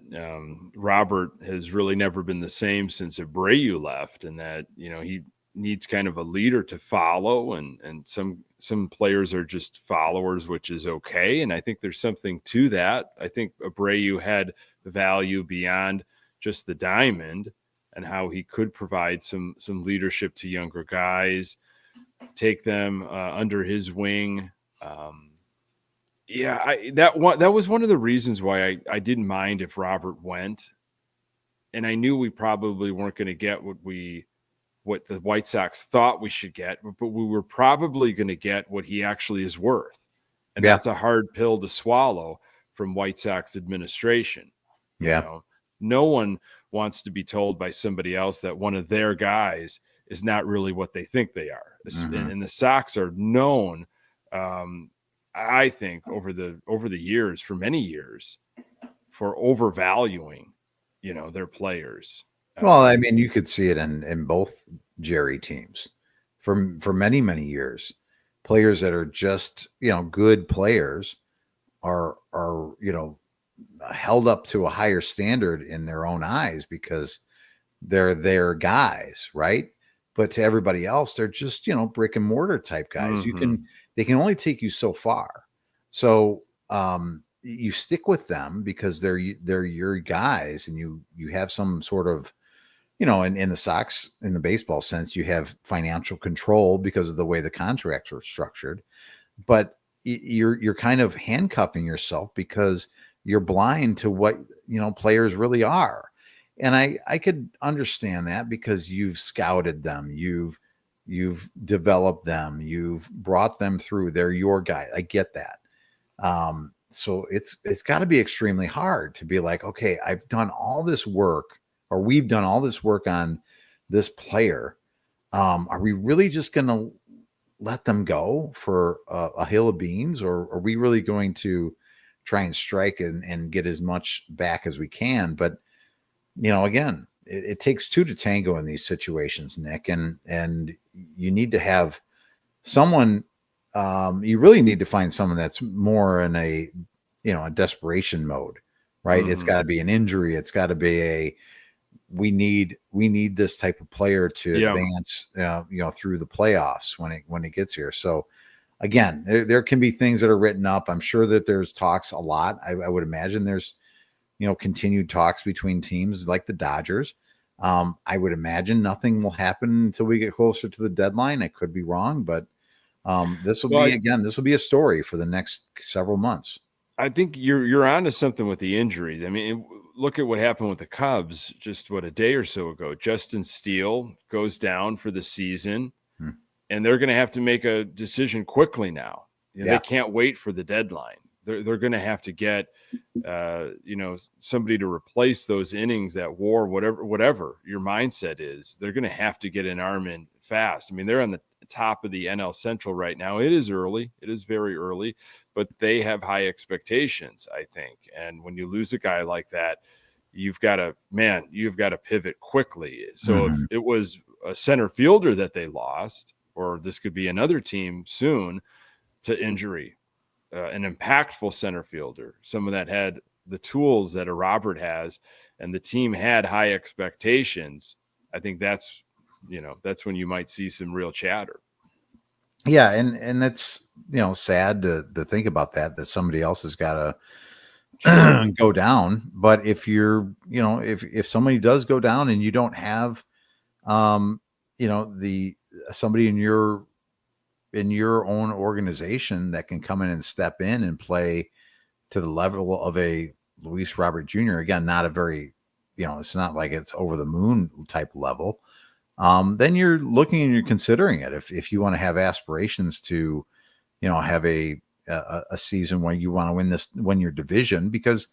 Robert has really never been the same since Abreu left, and that he needs kind of a leader to follow, and some players are just followers, which is okay. And I think there's something to that. I think Abreu had value beyond just the diamond, and how he could provide some leadership to younger guys, take them under his wing. Yeah, that was one of the reasons why I didn't mind if Robert went, and I knew we probably weren't going to get what the White Sox thought we should get, but we were probably going to get what he actually is worth, and that's a hard pill to swallow from White Sox administration. No one wants to be told by somebody else that one of their guys is not really what they think they are, and the Sox are known. I think over the years, for many years, for overvaluing, their players. Well, I mean, you could see it in both Jerry teams for many, many years. Players that are just, good players are held up to a higher standard in their own eyes because they're their guys, right? But to everybody else, they're just, brick and mortar type guys. They can only take you so far. So you stick with them because they're your guys, and you have some sort of, in the Sox, in the baseball sense, you have financial control because of the way the contracts are structured. But you're kind of handcuffing yourself because you're blind to what players really are. And I could understand that because you've scouted them, you've developed them, you've brought them through. They're your guy. I get that. So it's got to be extremely hard to be like, okay, I've done all this work, or we've done all this work on this player. Are we really just going to let them go for a hill of beans, or are we really going to try and strike and get as much back as we can? But again, it takes two to tango in these situations, Nick, and you need to have someone. You really need to find someone that's more in a desperation mode, right? It's got to be an injury. It's got to be we need this type of player to advance, through the playoffs when it gets here. So again, there can be things that are written up. I'm sure that there's talks a lot. I would imagine there's, continued talks between teams like the Dodgers. I would imagine nothing will happen until we get closer to the deadline. I could be wrong, but this will be a story for the next several months. I think you're onto something with the injuries. I mean, look at what happened with the Cubs just a day or so ago. Justin Steele goes down for the season, and they're going to have to make a decision quickly now. They can't wait for the deadline. They're going to have to get somebody to replace those innings, that WAR, whatever your mindset is. They're going to have to get an arm in fast. I mean, they're on the top of the NL Central right now. It is early. It is very early, but they have high expectations, I think. And when you lose a guy like that, you've got to pivot quickly. So if it was a center fielder that they lost, or this could be another team soon to injury, an impactful center fielder, someone that had the tools that a Robert has, and the team had high expectations, I think that's when you might see some real chatter. Yeah. And that's, sad to think about that somebody else has got to go down. But if you're, if somebody does go down and you don't have, somebody in your own organization that can come in and step in and play to the level of a Luis Robert Jr. Again, not a very, it's not like it's over the moon type level. Then you're looking and you're considering it. If you want to have aspirations to, have a season where you want to win your division, because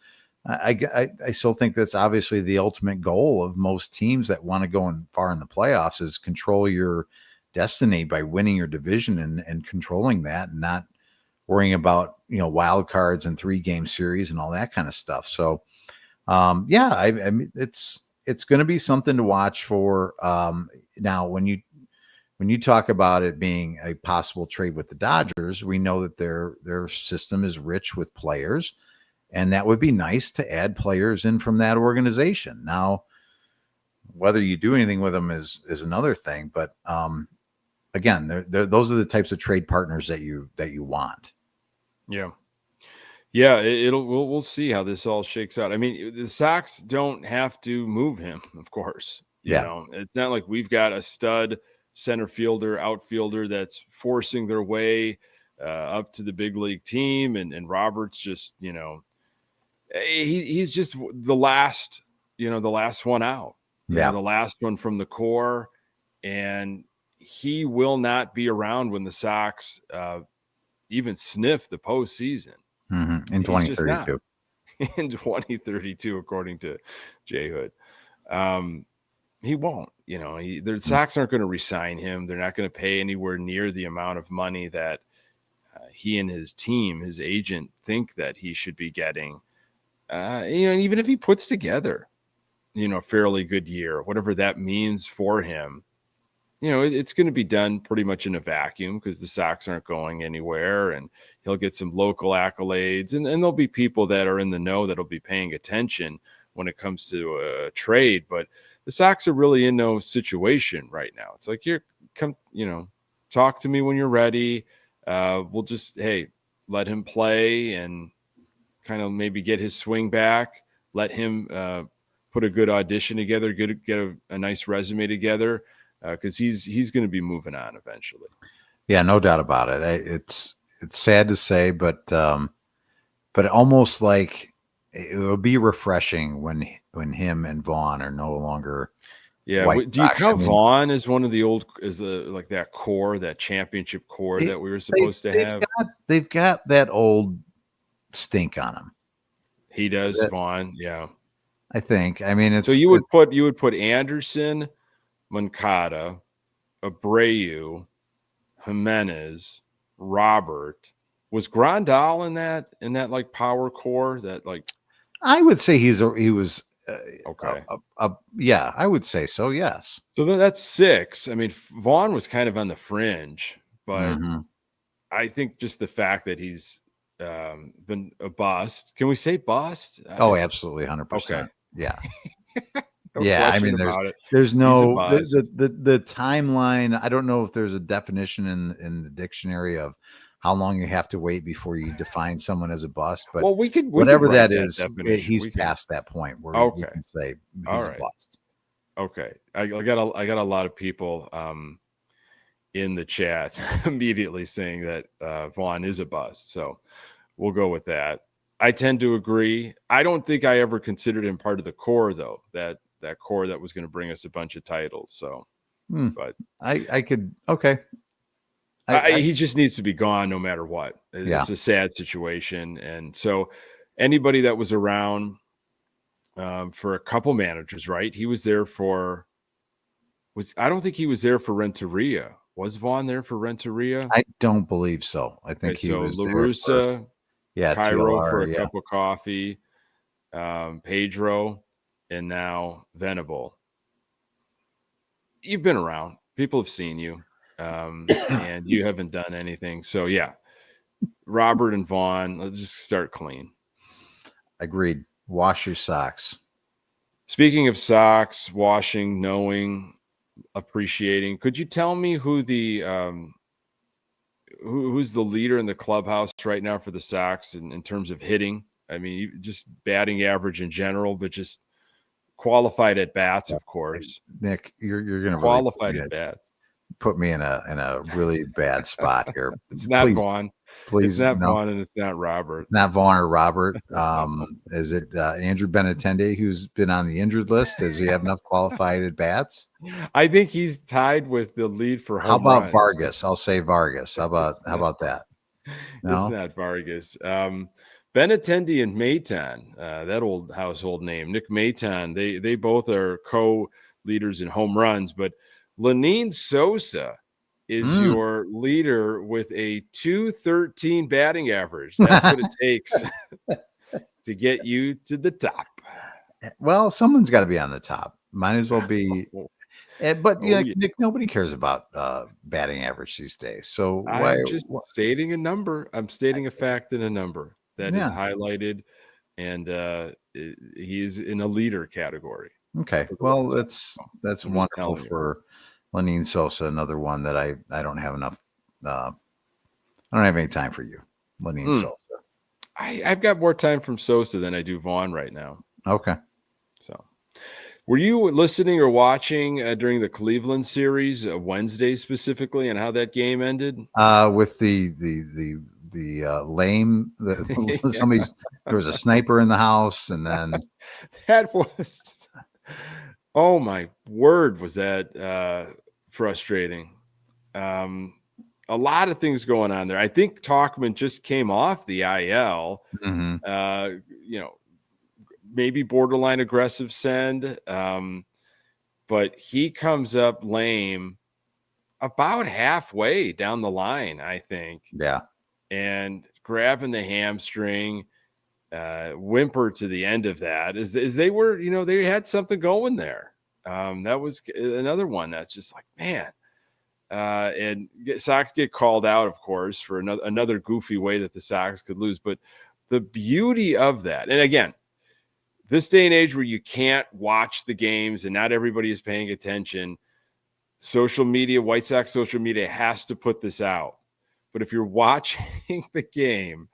I still think that's obviously the ultimate goal of most teams that want to go far in the playoffs, is control your destiny by winning your division and controlling that, and not worrying about, wild cards and 3-game series and all that kind of stuff. So, I mean, it's going to be something to watch for. Now, when you talk about it being a possible trade with the Dodgers, we know that their system is rich with players, and that would be nice to add players in from that organization. Now, whether you do anything with them is another thing, but again, those are the types of trade partners that you want. Yeah. We'll see how this all shakes out. I mean, the Sox don't have to move him, of course. It's not like we've got a stud center fielder, outfielder that's forcing their way up to the big league team, and Roberts just, he's just the last one out. The last one from the core, and he will not be around when the Sox even sniff the postseason. In 2032. In 2032, according to Jay Hood. He won't. The Sox aren't going to re-sign him. They're not going to pay anywhere near the amount of money that he and his team, his agent, think that he should be getting. Even if he puts together, a fairly good year, whatever that means for him, it's going to be done pretty much in a vacuum, because the Sox aren't going anywhere, and he'll get some local accolades, and there'll be people that are in the know that'll be paying attention when it comes to a trade. But the Sox are really in no situation right now. It's like, here, come, talk to me when you're ready. We'll just, let him play and kind of maybe get his swing back. Let him put a good audition together, get a nice resume together. Because he's going to be moving on eventually. Yeah, no doubt about it. It's sad to say, but almost like it will be refreshing when him and Vaughn are no longer. Yeah, do you count Vaughn as one of the old, like that core, that championship core that we were supposed to have? They've got that old stink on them. He does, Vaughn. Yeah, I think. I mean, so you would put Anderson, Moncada, Abreu, Jimenez, Robert. Was Grandal in that like power core that like? I would say he was Okay. Yeah, I would say so. Yes. So that's 6. I mean, Vaughn was kind of on the fringe, but Mhm. I think just the fact that he's been a bust. Can we say bust? Oh, absolutely, Okay. 100%. Yeah. No Yeah, I question mean, about it. there's He's a no bust. the timeline. I don't know if there's a definition in the dictionary of how long you have to wait before you define someone as a bust, but Well, we could whatever write that that is, definition. he's We can. past that point where we Okay. can say All he's a right. bust. Okay. I got a lot of people in the chat immediately saying that Vaughn is a bust. So we'll go with that. I tend to agree. I don't think I ever considered him part of the core, though, that core that was going to bring us a bunch of titles. So, but I could, okay. he just needs to be gone no matter what. It's a sad situation. And so anybody that was around for a couple managers, right? He was there for, I don't think he was there for Renteria. Was Vaughn there for Renteria? I don't believe so. I think he was La there for, Russa, Cairo TLR, for a cup of coffee, Pedro, and now Venable. You've been around. People have seen you, and you haven't done anything. So, yeah, Robert and Vaughn, let's just start clean. Agreed. Wash your socks. Speaking of socks, washing, knowing, appreciating, could you tell me who the who's the leader in the clubhouse right now for the Sox in terms of hitting? I mean, just batting average in general, but just qualified at bats, of course. Nick, you're going to qualified at bats. Put me in a really bad spot here. It's not Vaughn. Please, it's not no. Vaughn, and it's not Robert. Not Vaughn or Robert. Is it Andrew Benintendi, who's been on the injured list? Does he have enough qualified at bats? I think he's tied with the lead for home How about runs. Vargas? I'll say Vargas. How about that? No? It's not Vargas. Benintendi and Maton, that old household name, Nick Maton, they both are co-leaders in home runs, but Lenine Sosa is your leader with a .213 batting average. That's what it takes to get you to the top. Well, someone's got to be on the top. Might as well be. But Nick, nobody cares about batting average these days. So I'm just stating a number. I'm stating a fact and a number that is highlighted, and he's in a leader category. Okay, well, that's wonderful for Lenine Sosa. Another one that I don't have enough. I don't have any time for you, Lenine Sosa. I've got more time from Sosa than I do Vaughn right now. Okay. So, were you listening or watching during the Cleveland series Wednesday specifically, and how that game ended? With the lame. There was a sniper in the house, and then that was. Oh my word, was that frustrating? A lot of things going on there. I think Tauchman just came off the IL. Maybe borderline aggressive send, but he comes up lame about halfway down the line, I think. Yeah. And grabbing the hamstring, whimper to the end of that is they were, they had something going there. That was another one that's just like, man. And Sox get called out, of course, for another goofy way that the Sox could lose. But the beauty of that, and again, this day and age where you can't watch the games and not everybody is paying attention, social media, White Sox social media has to put this out. But if you're watching the game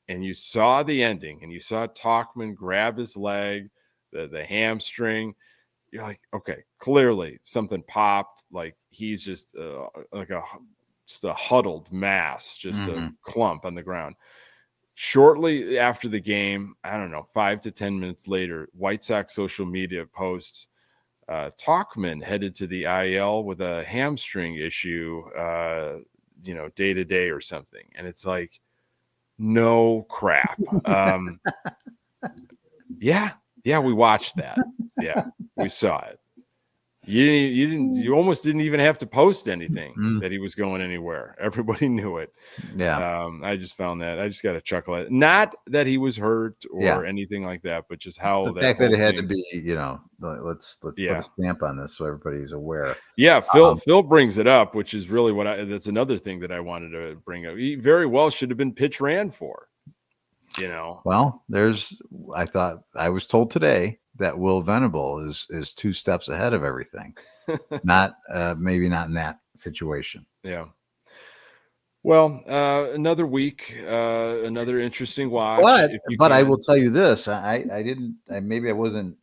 and you saw the ending and you saw Tauchman grab his leg, the hamstring, you're like, okay, clearly something popped. Like he's just a huddled mass, just a clump on the ground. Shortly after the game, I don't know, 5 to 10 minutes later, White Sox social media posts Tauchman headed to the IL with a hamstring issue, day to day or something. And it's like, no crap. Yeah, we watched that. Yeah, we saw it. You almost didn't even have to post anything that he was going anywhere. Everybody knew it. Yeah. I just found that. I just got to chuckle at it. Not that he was hurt or anything like that, but just how the fact that it had to be, let's put a stamp on this so everybody's aware. Yeah, Phil brings it up, which is really that's another thing that I wanted to bring up. He very well should have been pitch ran for. Well, I was told today that Will Venable is 2 steps ahead of everything. Maybe not in that situation. Yeah. Well, another week, another interesting watch. But I will tell you this: maybe I wasn't,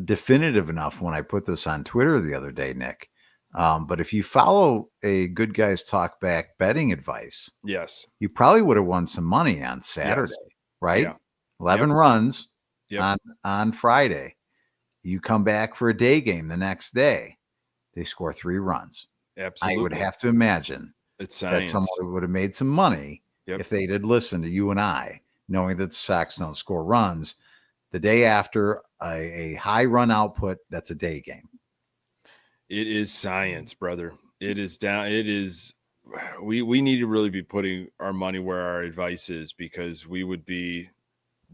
definitive enough when I put this on Twitter the other day, Nick. But if you follow a Good Guys Talk Back betting advice, yes, you probably would have won some money on Saturday, right? Yeah. 11 runs on Friday. You come back for a day game the next day, they score 3 runs. Absolutely. I would have to imagine that someone would have made some money if they did listen to you and I, knowing that the Sox don't score runs. The day after a high run output, that's a day game. It is science, brother. It is down. It is. We need to really be putting our money where our advice is, because we would be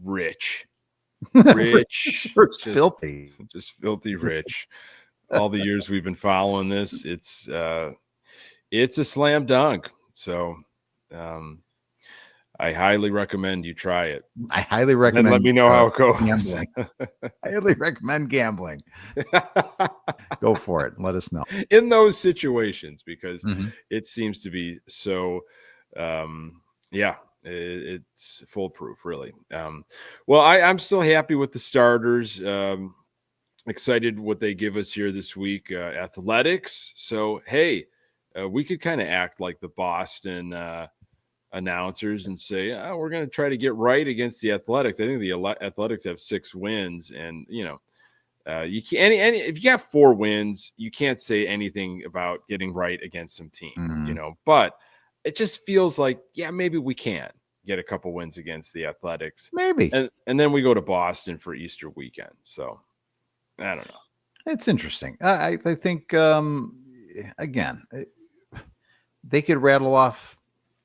rich, just filthy rich. All the years we've been following this, it's a slam dunk. So, I highly recommend you try it. I highly recommend. And let me know how it goes. Gambling. I highly recommend gambling. Go for it. Let us know in those situations, because it seems to be so. It's foolproof, really. Well, I'm still happy with the starters. Excited what they give us here this week. Athletics. So hey, we could kind of act like the Boston announcers and say, we're going to try to get right against the Athletics. I think the Athletics have 6 wins, and you can't. If you got 4 wins, you can't say anything about getting right against some team. But it just feels like maybe we can get a couple wins against the Athletics, maybe, and then we go to Boston for Easter weekend. So I don't know. It's interesting. I think again, they could rattle off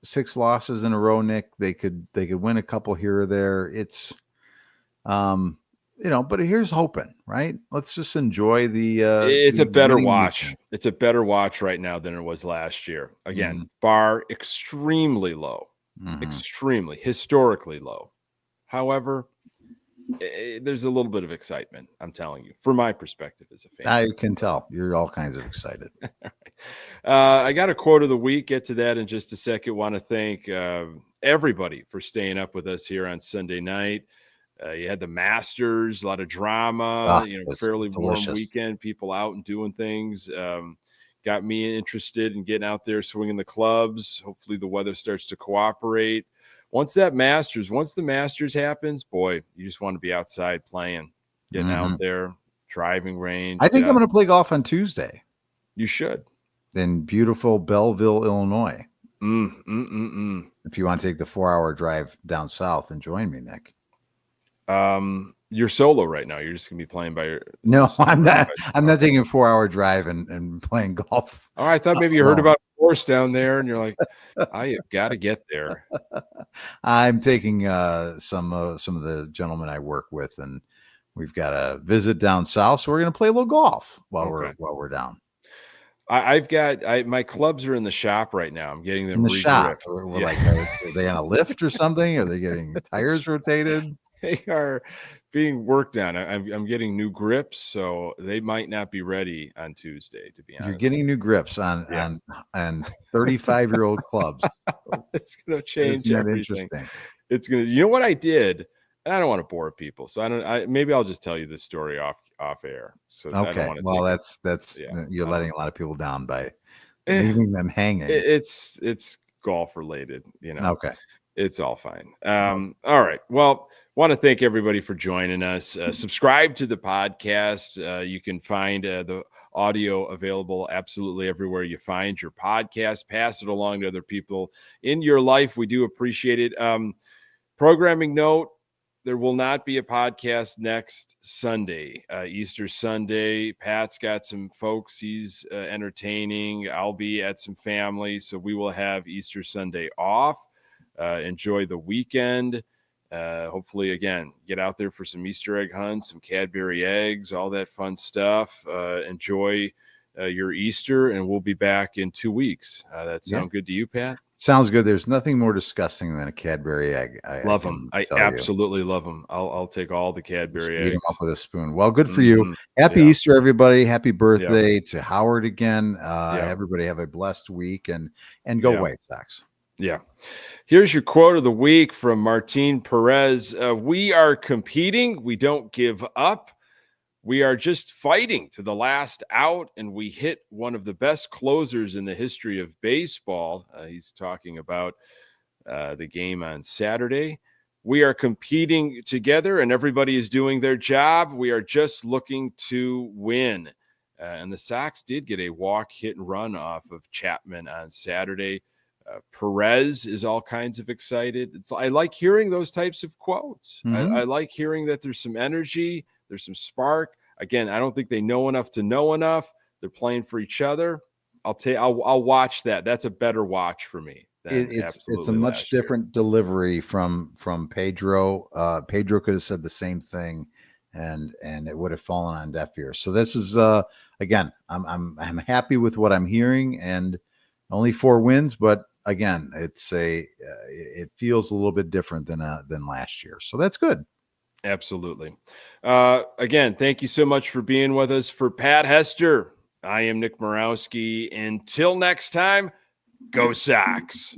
6 losses in a row, Nick. They could win a couple here or there. It's but here's hoping, right? Let's just enjoy the it's a better watch. Weekend. It's a better watch right now than it was last year. Again, bar extremely low, extremely historically low. However, there's a little bit of excitement, I'm telling you, from my perspective as a fan. I can tell you're all kinds of excited. I got a quote of the week. Get to that in just a second. Want to thank everybody for staying up with us here on Sunday night. You had the Masters, a lot of drama, fairly delicious. Warm weekend, people out and doing things. Got me interested in getting out there, swinging the clubs. Hopefully the weather starts to cooperate. Once the Masters happens, boy, you just want to be outside playing, getting out there, driving range. I think I'm going to play golf on Tuesday. You should. In beautiful Belleville, Illinois. If you want to take the 4-hour drive down south and join me, Nick. You're solo right now. You're just gonna be playing by your. No, I'm not. I'm not taking a 4-hour drive and playing golf. Oh, I thought maybe you heard about a course down there, and you're like, I have got to get there. I'm taking some of the gentlemen I work with, and we've got a visit down south, so we're gonna play a little golf while we're down. I've got my clubs are in the shop right now. I'm getting them in the shop. We're like, are they on a lift or something? Are they getting tires rotated? They are being worked on. I'm getting new grips, so they might not be ready on Tuesday, to be honest. You're getting new grips on 35-year-old clubs. It's going to change everything. Interesting. It's going to. You know what I did? And I don't want to bore people, so maybe I'll just tell you this story off air. So okay. I don't want to well, that's you're letting a lot of people down by leaving them hanging. It's golf related, Okay. It's all fine. All right. Well, want to thank everybody for joining us. Subscribe to the podcast. You can find the audio available absolutely everywhere you find your podcast. Pass it along to other people in your life. We do appreciate it. Programming note, there will not be a podcast next Sunday, Easter Sunday. Pat's got some folks he's entertaining. I'll be at some family, so we will have Easter Sunday off. Enjoy the weekend. Hopefully, again, get out there for some Easter egg hunts, some Cadbury eggs, all that fun stuff. Enjoy your Easter, and we'll be back in 2 weeks. That sound good to you, Pat? Sounds good. There's nothing more disgusting than a Cadbury egg. Love them. I absolutely love them. I'll take all the Cadbury eggs. Eat them up with a spoon. Well, good for you. Happy Easter, everybody. Happy birthday to Howard again. Everybody have a blessed week and go White Sox. Yeah. Here's your quote of the week from Martin Perez. We are competing. We don't give up. We are just fighting to the last out, and we hit one of the best closers in the history of baseball. He's talking about the game on Saturday. We are competing together, and everybody is doing their job. We are just looking to win. And the Sox did get a walk, hit, and run off of Chapman on Saturday. Perez is all kinds of excited. I like hearing those types of quotes. I like hearing that there's some energy, there's some spark. Again, I don't think they know enough to know enough. They're playing for each other. I'll watch that. That's a better watch for me. It's a much different delivery from Pedro. Pedro could have said the same thing, and it would have fallen on deaf ears. So this is again, I'm happy with what I'm hearing, and only 4 wins, but again, it feels a little bit different than last year. So that's good. Absolutely. Again, thank you so much for being with us. For Pat Hester, I am Nick Murawski. Until next time, go Sox.